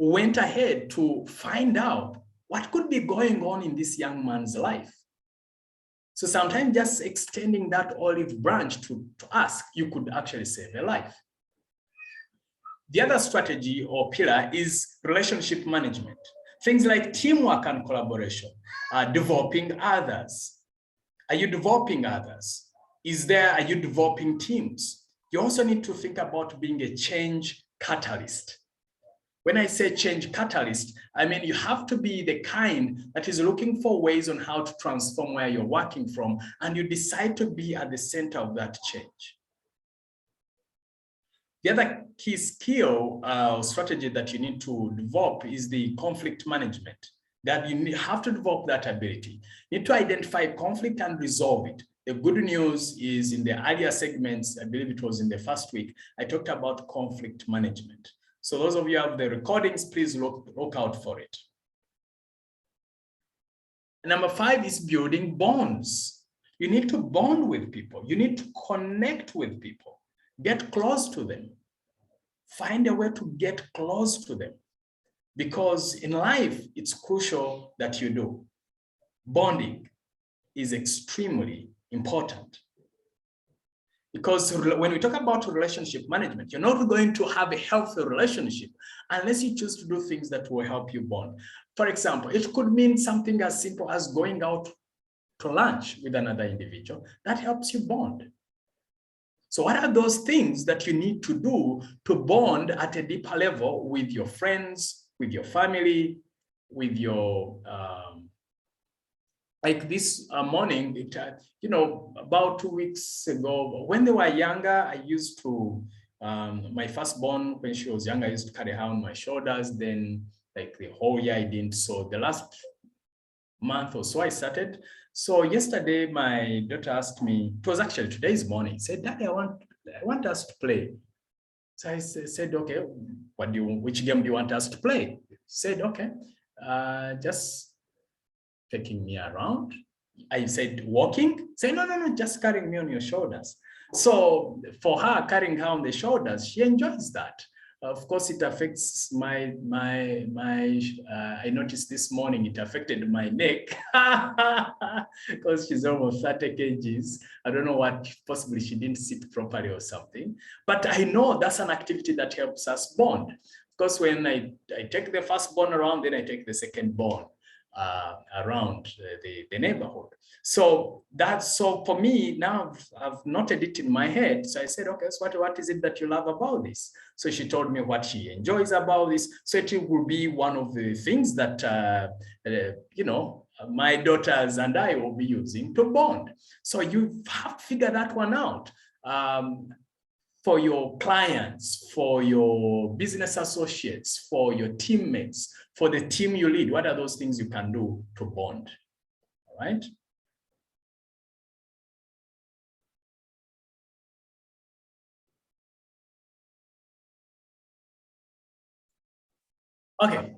went ahead to find out what could be going on in this young man's life. So sometimes just extending that olive branch to ask, you could actually save a life. The other strategy or pillar is relationship management. Things like teamwork and collaboration, developing others. Are you developing others? Are you developing teams? You also need to think about being a change catalyst. When I say change catalyst, I mean you have to be the kind that is looking for ways on how to transform where you're working from, and you decide to be at the center of that change. The other key skill strategy that you need to develop is the conflict management. That you have to develop that ability. You need to identify conflict and resolve it. The good news is in the earlier segments, I believe it was in the first week, I talked about conflict management. So those of you who have the recordings, please look out for it. Number 5 is building bonds. You need to bond with people. You need to connect with people. Get close to them. Find a way to get close to them. Because in life, it's crucial that you do. Bonding is extremely important. Because when we talk about relationship management, you're not going to have a healthy relationship unless you choose to do things that will help you bond. For example, it could mean something as simple as going out to lunch with another individual. That helps you bond. So what are those things that you need to do to bond at a deeper level with your friends, with your family, with your like this morning, you know, about 2 weeks ago, when they were younger, I used to, my firstborn, when she was younger, I used to carry her on my shoulders. Then like the whole year I didn't. So the last month or so I started. So yesterday, my daughter asked me, it was actually today's morning, said, Daddy, I want us to play. So I said, okay, which game do you want us to play? Said, okay, just taking me around. I said, walking? Say, no, just carrying me on your shoulders. So for her, carrying her on the shoulders, she enjoys that. Of course, it affects I noticed this morning, it affected my neck because she's almost 30 kgs. I don't know what, possibly she didn't sit properly or something. But I know that's an activity that helps us bond. Because when I take the first bond around, then I take the second bond around the neighborhood. So for me now, I've noted it in my head. So I said, okay, so what is it that you love about this? So she told me what she enjoys about this. So it will be one of the things that you know, my daughters and I will be using to bond. So you have to figure that one out. For your clients, for your business associates, for your teammates, for the team you lead, what are those things you can do to bond? All right. Okay.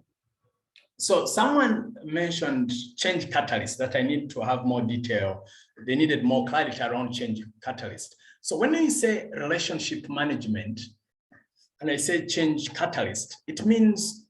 So someone mentioned change catalyst, that I need to have more detail. They needed more clarity around change catalyst. So when I say relationship management, and I say change catalyst, it means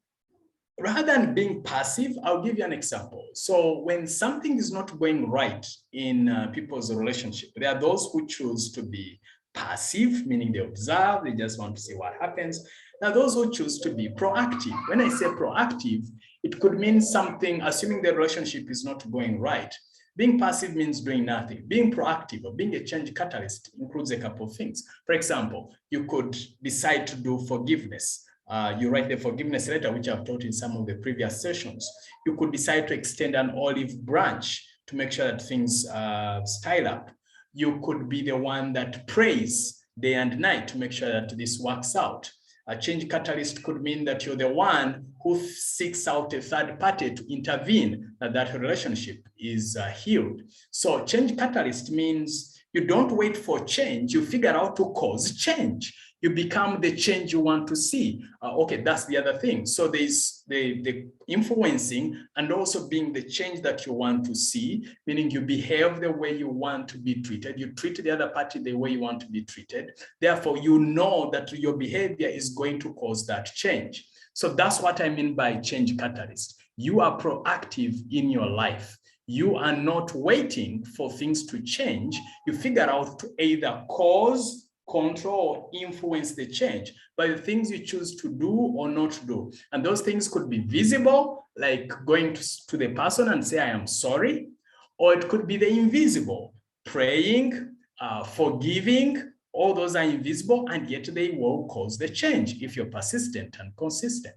rather than being passive, I'll give you an example. So when something is not going right in people's relationship, there are those who choose to be passive, meaning they observe, they just want to see what happens. Now, those who choose to be proactive. When I say proactive, it could mean something, assuming the relationship is not going right. Being passive means doing nothing. Being proactive or being a change catalyst includes a couple of things. For example, you could decide to do forgiveness. You write the forgiveness letter, which I've taught in some of the previous sessions. You could decide to extend an olive branch to make sure that things style up. You could be the one that prays day and night to make sure that this works out. A change catalyst could mean that you're the one who seeks out a third party to intervene, that relationship is healed. So change catalyst means you don't wait for change, you figure out to cause change. You become the change you want to see. Okay, that's the other thing. So there's the influencing and also being the change that you want to see, meaning you behave the way you want to be treated. You treat the other party the way you want to be treated. Therefore, you know that your behavior is going to cause that change. So that's what I mean by change catalyst. You are proactive in your life. You are not waiting for things to change. You figure out to either cause, control, or influence the change by the things you choose to do or not do. And those things could be visible, like going to the person and say, I am sorry. Or it could be the invisible, praying, forgiving. All those are invisible, and yet they will cause the change if you're persistent and consistent.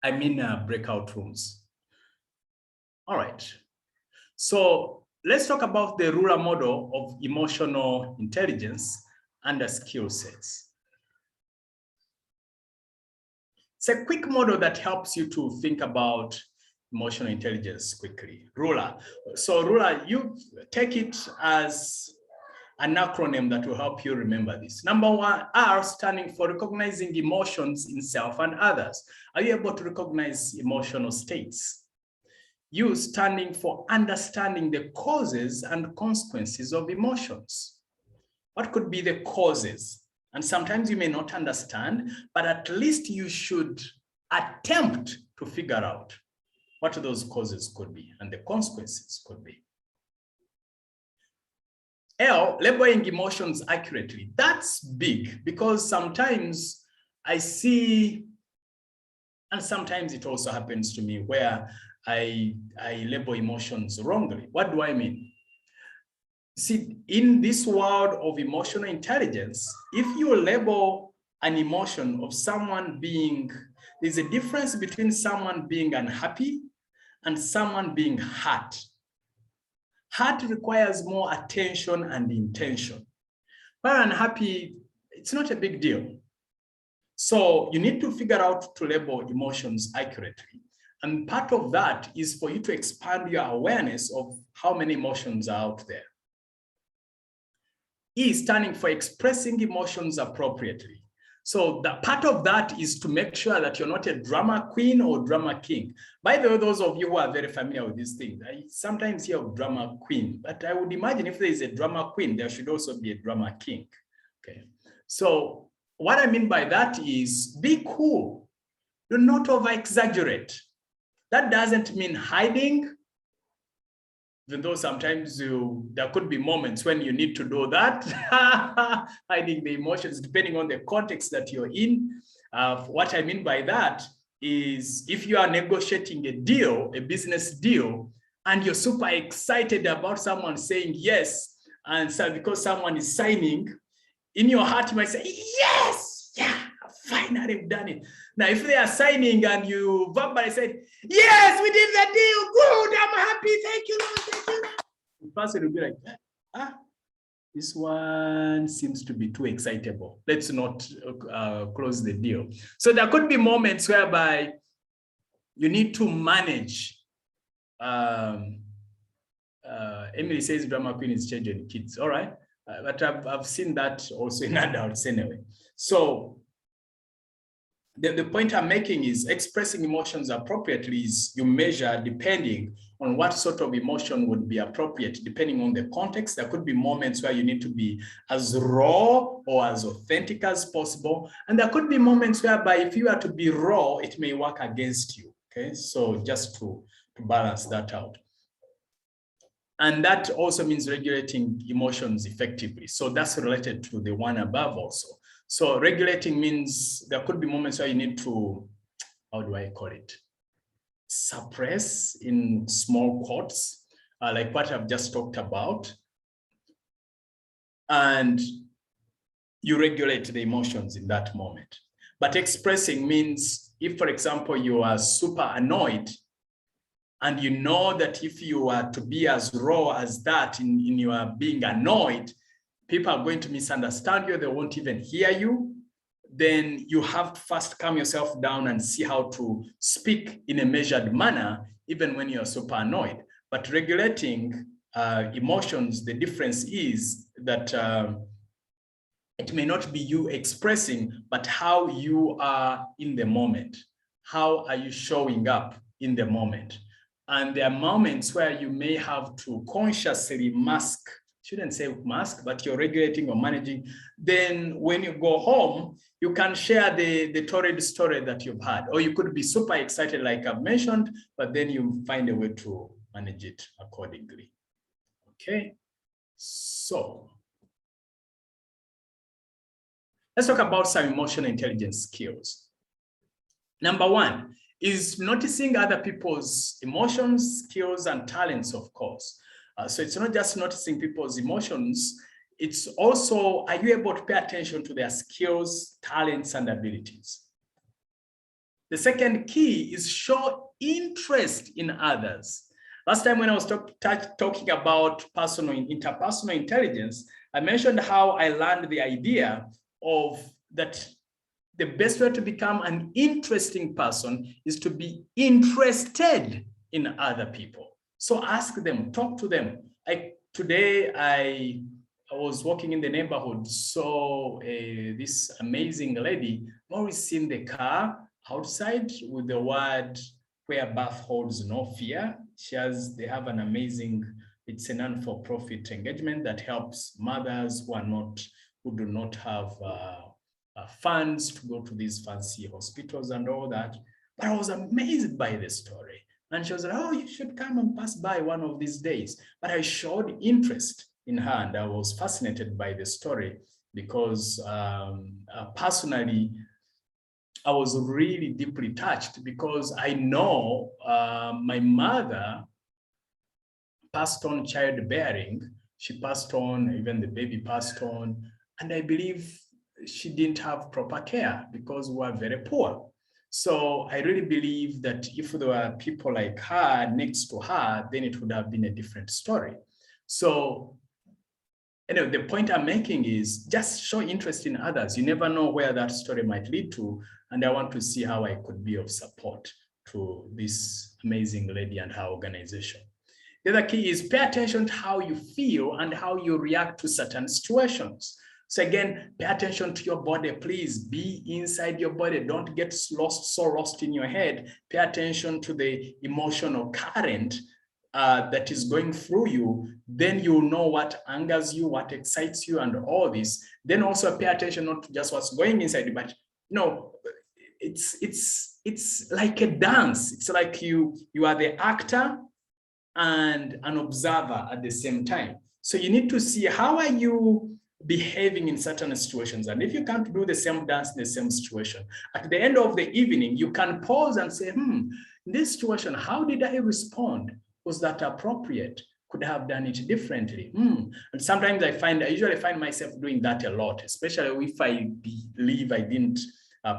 I mean breakout rooms. All right. So let's talk about the Rula model of emotional intelligence and the skill sets. It's a quick model that helps you to think about emotional intelligence quickly. Rula. So Rula, you take it as an acronym that will help you remember this. Number one, R standing for recognizing emotions in self and others. Are you able to recognize emotional states? U standing for understanding the causes and consequences of emotions. What could be the causes? And sometimes you may not understand, but at least you should attempt to figure out what those causes could be and the consequences could be. L, labeling emotions accurately. That's big because sometimes I see, and sometimes it also happens to me where I label emotions wrongly. What do I mean? See, in this world of emotional intelligence, if you label an emotion of someone being, there's a difference between someone being unhappy and someone being hurt. Hurt requires more attention and intention. While unhappy, it's not a big deal. So you need to figure out to label emotions accurately. And part of that is for you to expand your awareness of how many emotions are out there. E is standing for expressing emotions appropriately. So the part of that is to make sure that you're not a drama queen or drama king. By the way, those of you who are very familiar with these things, I sometimes hear of drama queen, but I would imagine if there is a drama queen, there should also be a drama king. Okay. So what I mean by that is be cool. Do not over-exaggerate. That doesn't mean hiding, even though sometimes there could be moments when you need to do that, hiding the emotions, depending on the context that you're in. What I mean by that is if you are negotiating a deal, a business deal, and you're super excited about someone saying yes, and so because someone is signing, in your heart you might say, yes, yeah, finally we've done it. Now, if they are signing and you verbally said, yes, we did the deal, good, I'm happy, thank you, Lord, thank you. The person will be like, this one seems to be too excitable. Let's not close the deal. So there could be moments whereby you need to manage. Emily says drama queen is changing kids. All right. But I've seen that also in adults anyway. So the point I'm making is expressing emotions appropriately is you measure depending on what sort of emotion would be appropriate, depending on the context. There could be moments where you need to be as raw or as authentic as possible. And there could be moments whereby if you are to be raw, it may work against you. Okay, so just to balance that out. And that also means regulating emotions effectively. So that's related to the one above also. So regulating means there could be moments where you need to, how do I call it? Suppress in small quotes, like what I've just talked about. And you regulate the emotions in that moment. But expressing means if, for example, you are super annoyed, and you know that if you are to be as raw as that in your being annoyed, people are going to misunderstand you, they won't even hear you, then you have to first calm yourself down and see how to speak in a measured manner, even when you're super annoyed. But regulating emotions, the difference is that it may not be you expressing, but how you are in the moment. How are you showing up in the moment? And there are moments where you may have to consciously mask, shouldn't say mask, but you're regulating or managing. Then when you go home, you can share the torrid story that you've had, or you could be super excited like I've mentioned, but then you find a way to manage it accordingly. Okay, so let's talk about some emotional intelligence skills. Number one is noticing other people's emotions, skills, and talents, of course. So it's not just noticing people's emotions, it's also, are you able to pay attention to their skills, talents, and abilities? The second key is show interest in others. Last time when I was talking about interpersonal intelligence, I mentioned how I learned the idea of that the best way to become an interesting person is to be interested in other people. So ask them, talk to them. Today I was walking in the neighborhood, saw this amazing lady, always in the car outside with the word, where birth holds no fear. They have an amazing, it's a non-for-profit engagement that helps mothers who do not have funds to go to these fancy hospitals and all that. But I was amazed by the story. And she was like, oh, you should come and pass by one of these days. But I showed interest in her, and I was fascinated by the story because personally, I was really deeply touched because I know my mother passed on childbearing. She passed on, even the baby passed on. And I believe she didn't have proper care because we were very poor. So I really believe that if there were people like her next to her, then it would have been a different story. So anyway, the point I'm making is just show interest in others. You never know where that story might lead to. And I want to see how I could be of support to this amazing lady and her organization. The other key is pay attention to how you feel and how you react to certain situations. So again, pay attention to your body, please. Be inside your body. Don't get so lost in your head. Pay attention to the emotional current that is going through you. Then you'll know what angers you, what excites you, and all this. Then also pay attention not to just what's going inside you, but it's like a dance. It's like you are the actor and an observer at the same time. So you need to see how are you behaving in certain situations. And if you can't do the same dance in the same situation, at the end of the evening, you can pause and say, in this situation, how did I respond? Was that appropriate? Could I have done it differently? And sometimes I usually find myself doing that a lot, especially if I believe I didn't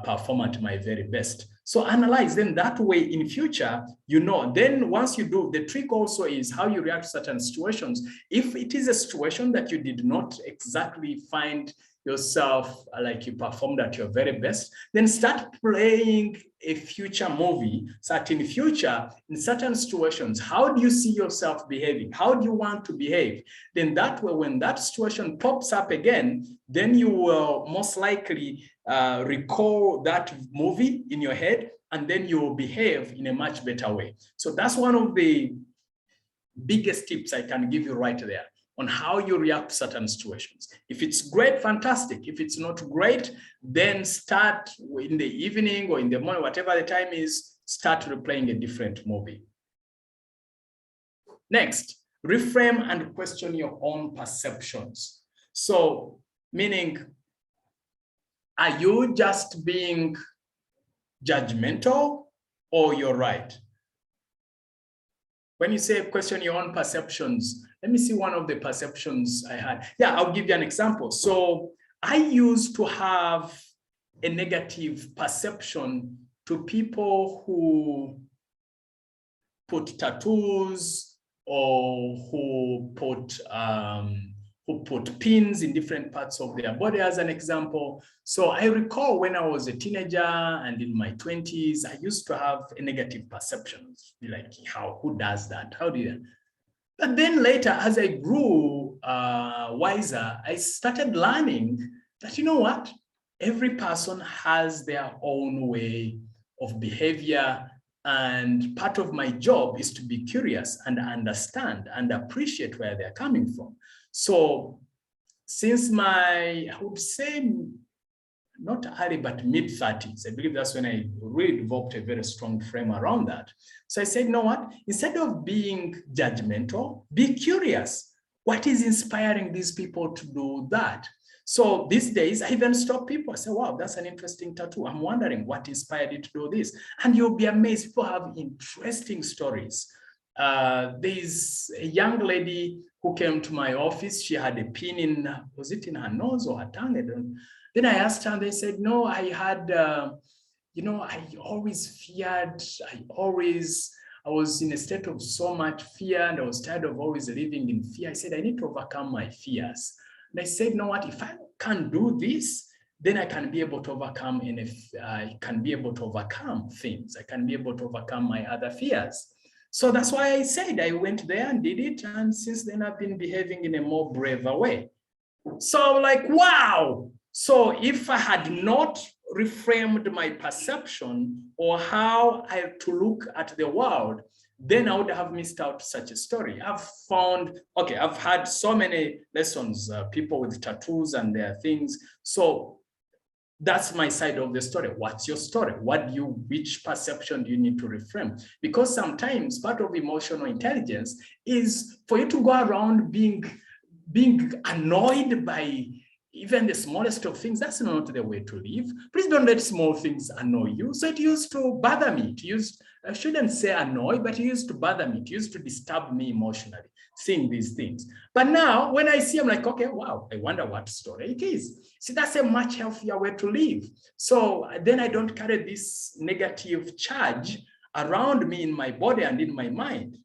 perform at my very best. So analyze, then that way in future, you know, then once you do, the trick also is how you react to certain situations. If it is a situation that you did not exactly find yourself like you performed at your very best, then start playing a future movie, certain future, in certain situations. How do you see yourself behaving? How do you want to behave? Then that way, when that situation pops up again, then you will most likely recall that movie in your head, and then you will behave in a much better way. So that's one of the biggest tips I can give you right there on how you react to certain situations. If it's great, fantastic. If it's not great, then start in the evening or in the morning, whatever the time is, start replaying a different movie. Next, reframe and question your own perceptions. So, meaning, are you just being judgmental or you're right? When you say question your own perceptions, let me see one of the perceptions I had. Yeah, I'll give you an example. So I used to have a negative perception to people who put tattoos or who put pins in different parts of their body, as an example. So I recall when I was a teenager and in my 20s, I used to have a negative perception. Like, who does that? How do you? But then later, as I grew wiser, I started learning that, you know what? Every person has their own way of behavior. And part of my job is to be curious and understand and appreciate where they're coming from. So since I would say, not early, but mid-30s, I believe that's when I really developed a very strong frame around that. So I said, you know what? Instead of being judgmental, be curious. What is inspiring these people to do that? So these days, I even stop people. I say, wow, that's an interesting tattoo. I'm wondering what inspired you to do this. And you'll be amazed. People have interesting stories. There's a young lady who came to my office. She had a pin in, was it in her nose or her tongue? I don't. Then I asked her, and they said, no, I had, you know, I always feared, I was in a state of so much fear, and I was tired of always living in fear. I said, I need to overcome my fears. And I said, you know what, if I can do this, then I can be able to overcome, and if I can be able to overcome things, I can be able to overcome my other fears. So that's why I said I went there and did it. And since then, I've been behaving in a more braver way. So like, wow. So if I had not reframed my perception or how I to look at the world, then I would have missed out such a story. I've found, okay, I've had so many lessons, people with tattoos and their things. So that's my side of the story. What's your story? Which perception do you need to reframe? Because sometimes part of emotional intelligence is for you to go around being annoyed by even the smallest of things. That's not the way to live. Please don't let small things annoy you. So it used to bother me. I shouldn't say annoy, but it used to bother me. It used to disturb me emotionally, seeing these things. But now when I see, I'm like, okay, wow, I wonder what story it is. See, that's a much healthier way to live. So then I don't carry this negative charge around me in my body and in my mind.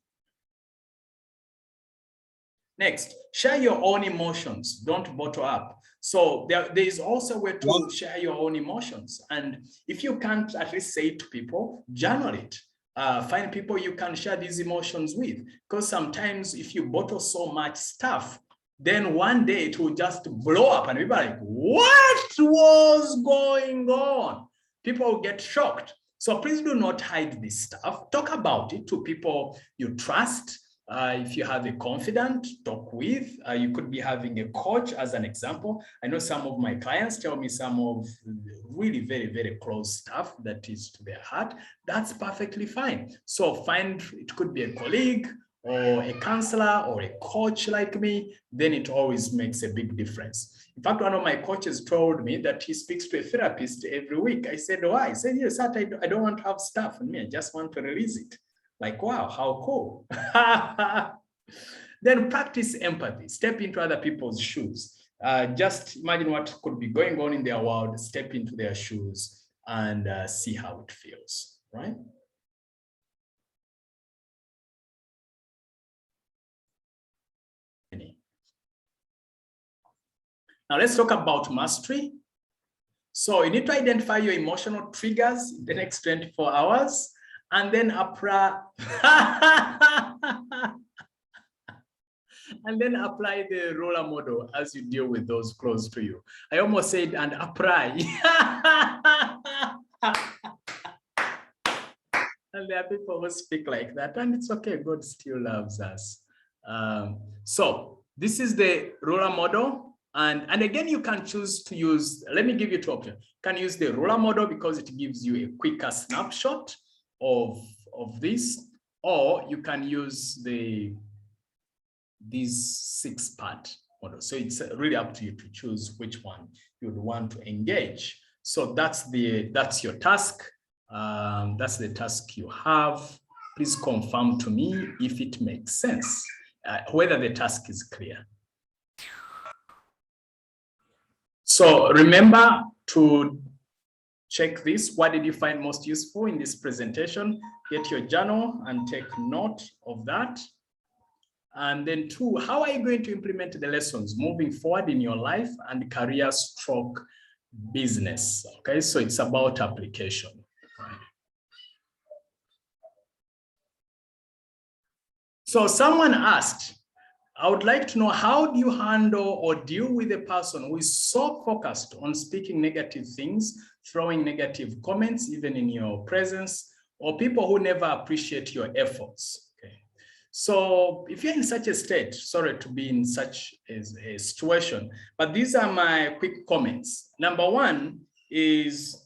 Next, share your own emotions. Don't bottle up. So there is also a way to share your own emotions. And if you can't at least say it to people, journal it. Find people you can share these emotions with. Because sometimes if you bottle so much stuff, then one day it will just blow up and people are like, what was going on? People will get shocked. So please do not hide this stuff. Talk about it to people you trust. If you have a confidant, talk with. You could be having a coach as an example. I know some of my clients tell me some of really very, very close stuff that is to their heart. That's perfectly fine. So it could be a colleague or a counselor or a coach like me, then it always makes a big difference. In fact, one of my coaches told me that he speaks to a therapist every week. I said, why? He said, yes, I don't want to have stuff in me. I just want to release it. Like, wow, how cool. Then practice empathy. Step into other people's shoes. Just imagine what could be going on in their world. Step into their shoes. and see how it feels, right? Now let's talk about mastery. So you need to identify your emotional triggers in the next 24 hours and then apply and then apply the Rula Model as you deal with those close to you. I almost said and apply. And there are people who speak like that, and it's okay. God still loves us. So this is the Rula Model. And again, you can choose to use, let me give you two options. You can use the Rula Model because it gives you a quicker snapshot of this, or you can use these 6-part model. So it's really up to you to choose which one you would want to engage. So that's your task. That's the task you have. Please confirm to me if it makes sense, whether the task is clear. So remember to check this. What did you find most useful in this presentation? Get your journal and take note of that. And then 2, how are you going to implement the lessons moving forward in your life and career stroke business? Okay, so it's about application. Right? So someone asked, I would like to know, how do you handle or deal with a person who is so focused on speaking negative things, throwing negative comments, even in your presence, or people who never appreciate your efforts? Okay. So if you're in such a state, sorry to be in such a situation, but these are my quick comments. Number 1 is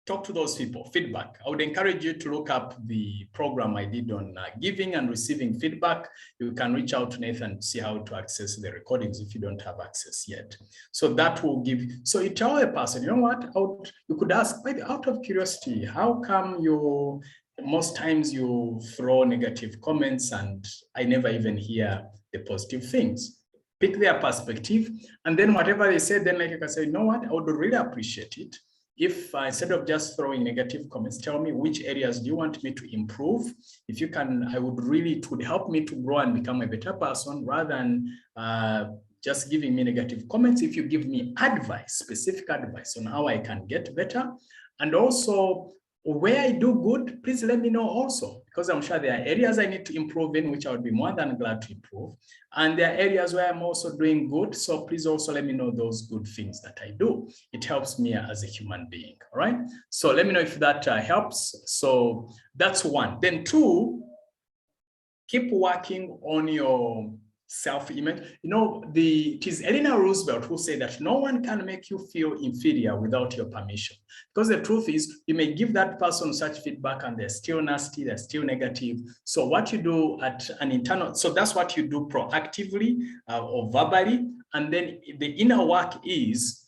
talk to those people, feedback. I would encourage you to look up the program I did on giving and receiving feedback. You can reach out to Nathan to see how to access the recordings if you don't have access yet. So that will give you, so you tell a person, you know what, you could ask, maybe out of curiosity, how come most times you throw negative comments and I never even hear the positive things? Pick their perspective, and then whatever they say, then like you can say, you know what, I would really appreciate it if instead of just throwing negative comments, tell me which areas do you want me to improve. If you can, it would help me to grow and become a better person rather than just giving me negative comments. If you give me advice, specific advice on how I can get better, and also where I do good, please let me know also, because I'm sure there are areas I need to improve in, which I would be more than glad to improve. And there are areas where I'm also doing good. So please also let me know those good things that I do. It helps me as a human being, all right? So let me know if that helps. So that's 1. Then 2, keep working on your self-image. You know, it is Eleanor Roosevelt who said that no one can make you feel inferior without your permission. Because the truth is, you may give that person such feedback and they're still nasty, they're still negative. So what you do at an internal, so that's what you do proactively or verbally. And then the inner work is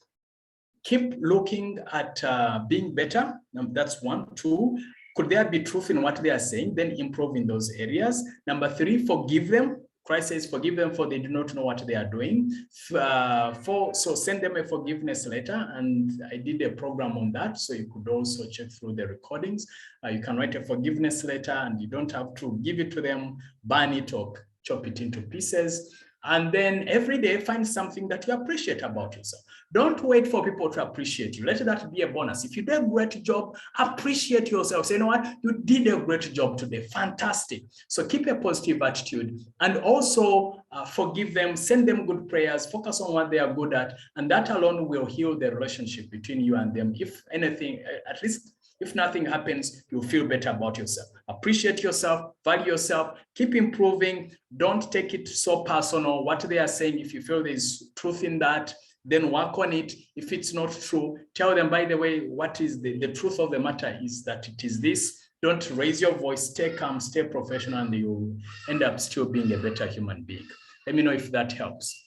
keep looking at being better. That's 1. 2, could there be truth in what they are saying? Then improve in those areas. Number 3, forgive them. Christ says, forgive them for they do not know what they are doing. So send them a forgiveness letter. And I did a program on that. So you could also check through the recordings. You can write a forgiveness letter and you don't have to give it to them, burn it or chop it into pieces. And then every day find something that you appreciate about yourself. Don't wait for people to appreciate you. Let that be a bonus. If you do a great job, appreciate yourself. Say, you know what? You did a great job today. Fantastic. So keep a positive attitude and also forgive them, send them good prayers, focus on what they are good at. And that alone will heal the relationship between you and them. If anything, at least if nothing happens, you'll feel better about yourself. Appreciate yourself, value yourself, keep improving. Don't take it so personal. What they are saying, if you feel there's truth in that, then work on it. If it's not true, tell them, by the way, what is the truth of the matter is that it is this. Don't raise your voice, stay calm, stay professional, and you'll end up still being a better human being. Let me know if that helps.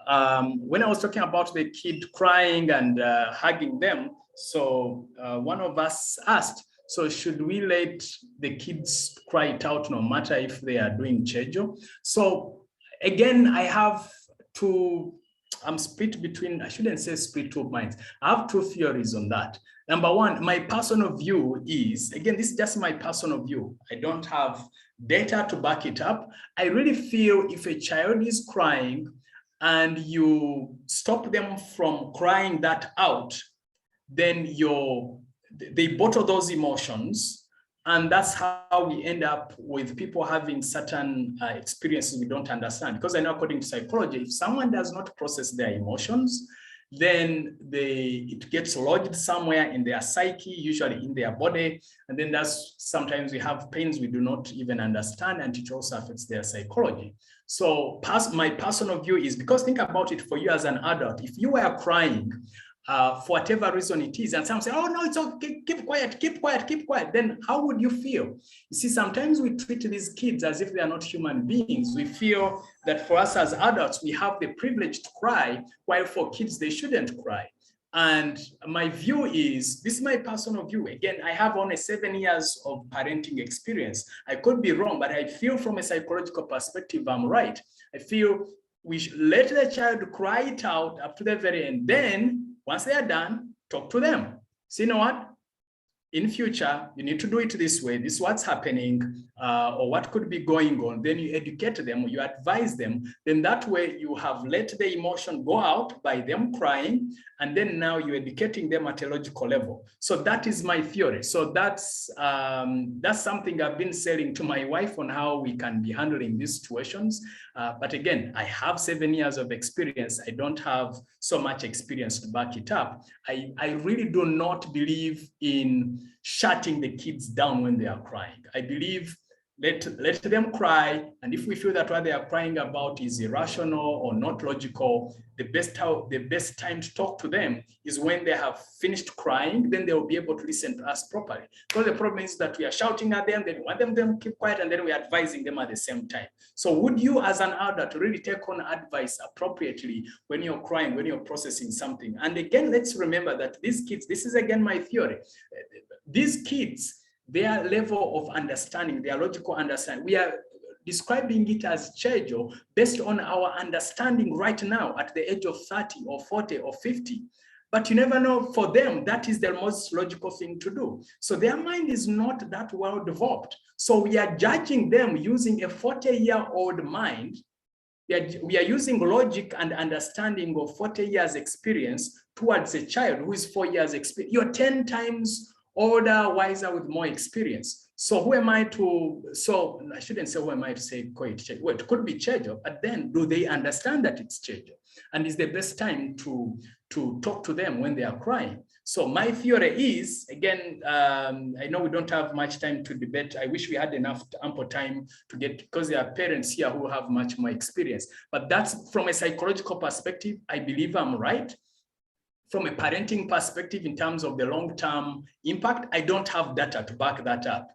When I was talking about the kid crying and hugging them, so one of us asked, so should we let the kids cry it out no matter if they are doing chejo? So again, I have to I'm split between, I shouldn't say split two minds. I have two theories on that. Number one, my personal view is, again, this is just my personal view. I don't have data to back it up. I really feel if a child is crying and you stop them from crying that out, then they bottle those emotions. And that's how we end up with people having certain experiences we don't understand. Because I know according to psychology, if someone does not process their emotions, then it gets lodged somewhere in their psyche, usually in their body. And then that's sometimes we have pains we do not even understand, and it also affects their psychology. So my personal view is, because think about it for you as an adult, if you were crying, for whatever reason it is, and some say, oh no, it's okay, keep quiet, keep quiet, keep quiet, then how would you feel? You see, sometimes we treat these kids as if they are not human beings. We feel that for us as adults, we have the privilege to cry, while for kids, they shouldn't cry. And my view is, this is my personal view. Again, I have only 7 years of parenting experience. I could be wrong, but I feel from a psychological perspective, I'm right. I feel we should let the child cry it out up to the very end. Then once they are done, talk to them. So you know what? In future, you need to do it this way. This is what's happening, or what could be going on. Then you educate them, you advise them. Then that way you have let the emotion go out by them crying, and then now you're educating them at a logical level. So that is my theory. So that's something I've been selling to my wife on how we can be handling these situations. But again, I have 7 years of experience. I don't have so much experience to back it up. I really do not believe in shutting the kids down when they are crying. I believe let them cry, and if we feel that what they are crying about is irrational or not logical, the best time to talk to them is when they have finished crying. Then they will be able to listen to us properly. Because the problem is that we are shouting at them, then we want them to keep quiet, and then we are advising them at the same time. So would you as an adult really take on advice appropriately when you're crying, when you're processing something? And again, let's remember that these kids, this is again my theory, these kids, their level of understanding, their logical understanding, we are describing it as chejo based on our understanding right now at the age of 30 or 40 or 50. But you never know, for them, that is the most logical thing to do. So their mind is not that well developed. So we are judging them using a 40-year-old mind. We are using logic and understanding of 40 years experience towards a child who is 4 years experience. You're 10 times older, wiser, with more experience. So who am I to, so I shouldn't say who am I to say, well, it could be chejo, but then do they understand that it's chejo? And is the best time to talk to them when they are crying? So my theory is, again, I know we don't have much time to debate. I wish we had ample time to get, because there are parents here who have much more experience. But that's from a psychological perspective, I believe I'm right. From a parenting perspective, in terms of the long-term impact, I don't have data to back that up.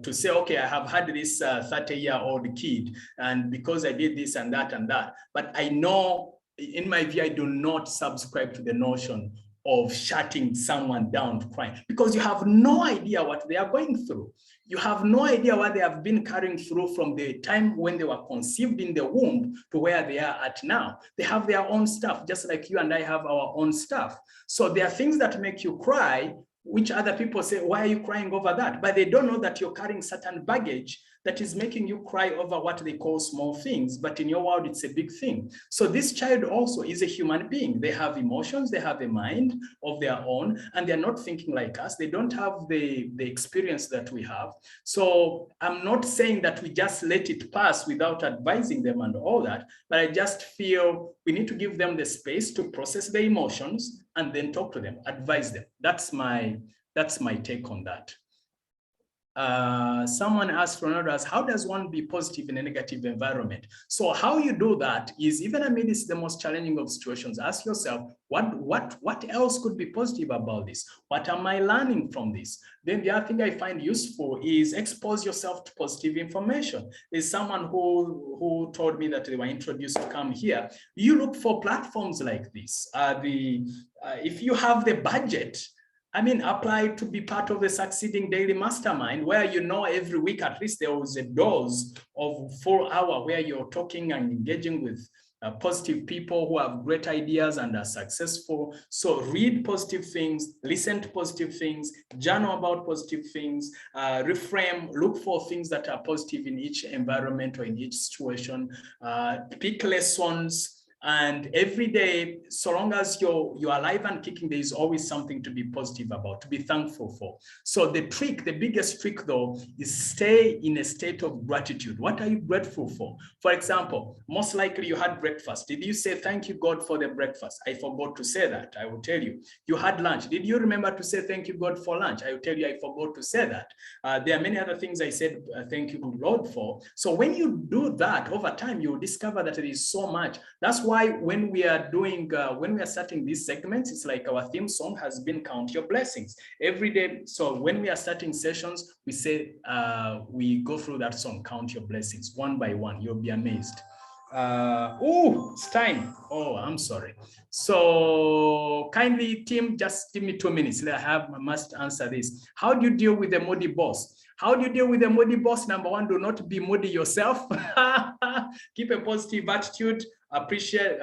To say, okay, I have had this 30-year-old kid, and because I did this and that and that. But I know, in my view, I do not subscribe to the notion of shutting someone down to crying, because you have no idea what they are going through. You have no idea what they have been carrying through from the time when they were conceived in the womb to where they are at now. They have their own stuff, just like you and I have our own stuff. So there are things that make you cry, which other people say, why are you crying over that? But they don't know that you're carrying certain baggage that is making you cry over what they call small things, but in your world, it's a big thing. So this child also is a human being. They have emotions, they have a mind of their own, and they're not thinking like us. They don't have the experience that we have. So I'm not saying that we just let it pass without advising them and all that, but I just feel we need to give them the space to process the emotions and then talk to them, advise them. That's my take on that. Someone asked from others, how does one be positive in a negative environment? So how you do that is, even amidst the most challenging of situations, ask yourself, what else could be positive about this? What am I learning from this? Then the other thing I find useful is expose yourself to positive information. There's someone who told me that they were introduced to come here. You look for platforms like this. If you have the budget, I mean, apply to be part of the Succeeding Daily Mastermind, where you know every week at least there was a dose of 4 hours where you're talking and engaging with positive people who have great ideas and are successful. So read positive things, listen to positive things, journal about positive things, reframe, look for things that are positive in each environment or in each situation, pick lessons. And every day, so long as you're alive and kicking, there is always something to be positive about, to be thankful for. So the biggest trick though, is stay in a state of gratitude. What are you grateful for? For example, most likely you had breakfast. Did you say, thank you, God, for the breakfast? I forgot to say that. I will tell you. You had lunch. Did you remember to say, thank you, God, for lunch? I will tell you, I forgot to say that. There are many other things I said, thank you, Lord, for. So when you do that over time, you'll discover that there is so much. That's why when we are starting these segments, it's like our theme song has been Count Your Blessings every day. So when we are starting sessions, we say, we go through that song, Count Your Blessings, one by one. You'll be amazed. Oh, it's time. Oh, I'm sorry. So kindly, team, just give me 2 minutes. I must answer this. How do you deal with a moody boss? How do you deal with a moody boss? Number one, do not be moody yourself. Keep a positive attitude. Appreciate,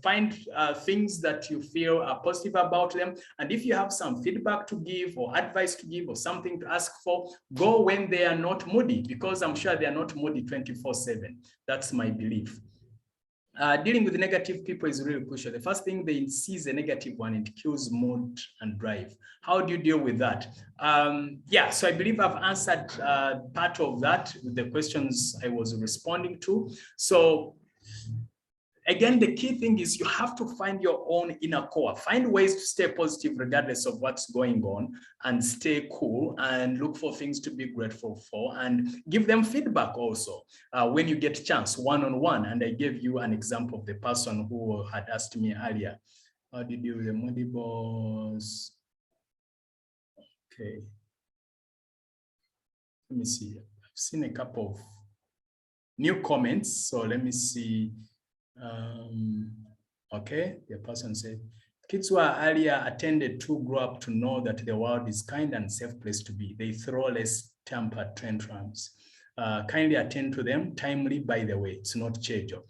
find things that you feel are positive about them. And if you have some feedback to give or advice to give or something to ask for, go when they are not moody, because I'm sure they are not moody 24/7. That's my belief. Dealing with negative people is really crucial. The first thing they see is a negative one, it kills mood and drive. How do you deal with that? Yeah, so I believe I've answered part of that with the questions I was responding to. So again, the key thing is you have to find your own inner core. Find ways to stay positive regardless of what's going on, and stay cool and look for things to be grateful for, and give them feedback also when you get a chance, one-on-one. And I gave you an example of the person who had asked me earlier, how did you deal with the moody boss? Okay. Let me see. I've seen a couple of new comments. So let me see. Okay, the person said, kids who are earlier attended to grow up to know that the world is kind and safe place to be. They throw less temper tantrums. Kindly attend to them timely, by the way. It's not Chejo.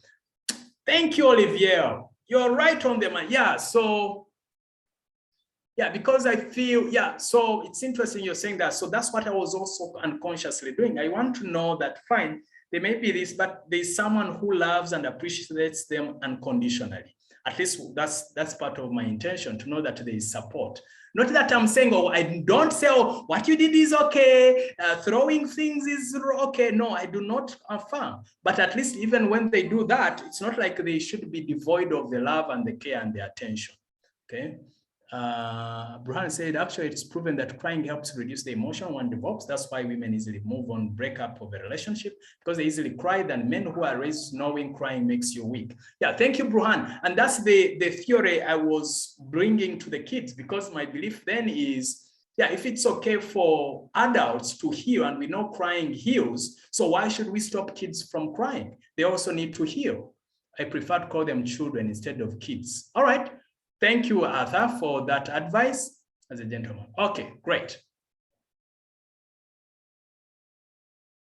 Thank you, Olivier. You're right on the man. Yeah, so yeah, because I feel, yeah, so it's interesting you're saying that. So that's what I was also unconsciously doing. I want to know that, fine, there may be this, but there's someone who loves and appreciates them unconditionally. At least that's part of my intention, to know that there is support. Not that I'm saying, oh, I don't say, oh, what you did is okay, throwing things is okay. No, I do not affirm. But at least even when they do that, it's not like they should be devoid of the love and the care and the attention, okay? Bruhan said, actually, it's proven that crying helps reduce the emotion one develops. That's why women easily move on, break up of a relationship, because they easily cry, than men who are raised knowing crying makes you weak. Yeah, thank you, Bruhan. And that's the theory I was bringing to the kids, because my belief then is, yeah, if it's okay for adults to heal, and we know crying heals, so why should we stop kids from crying? They also need to heal. I prefer to call them children instead of kids. All right. Thank you, Arthur, for that advice as a gentleman. Okay, great.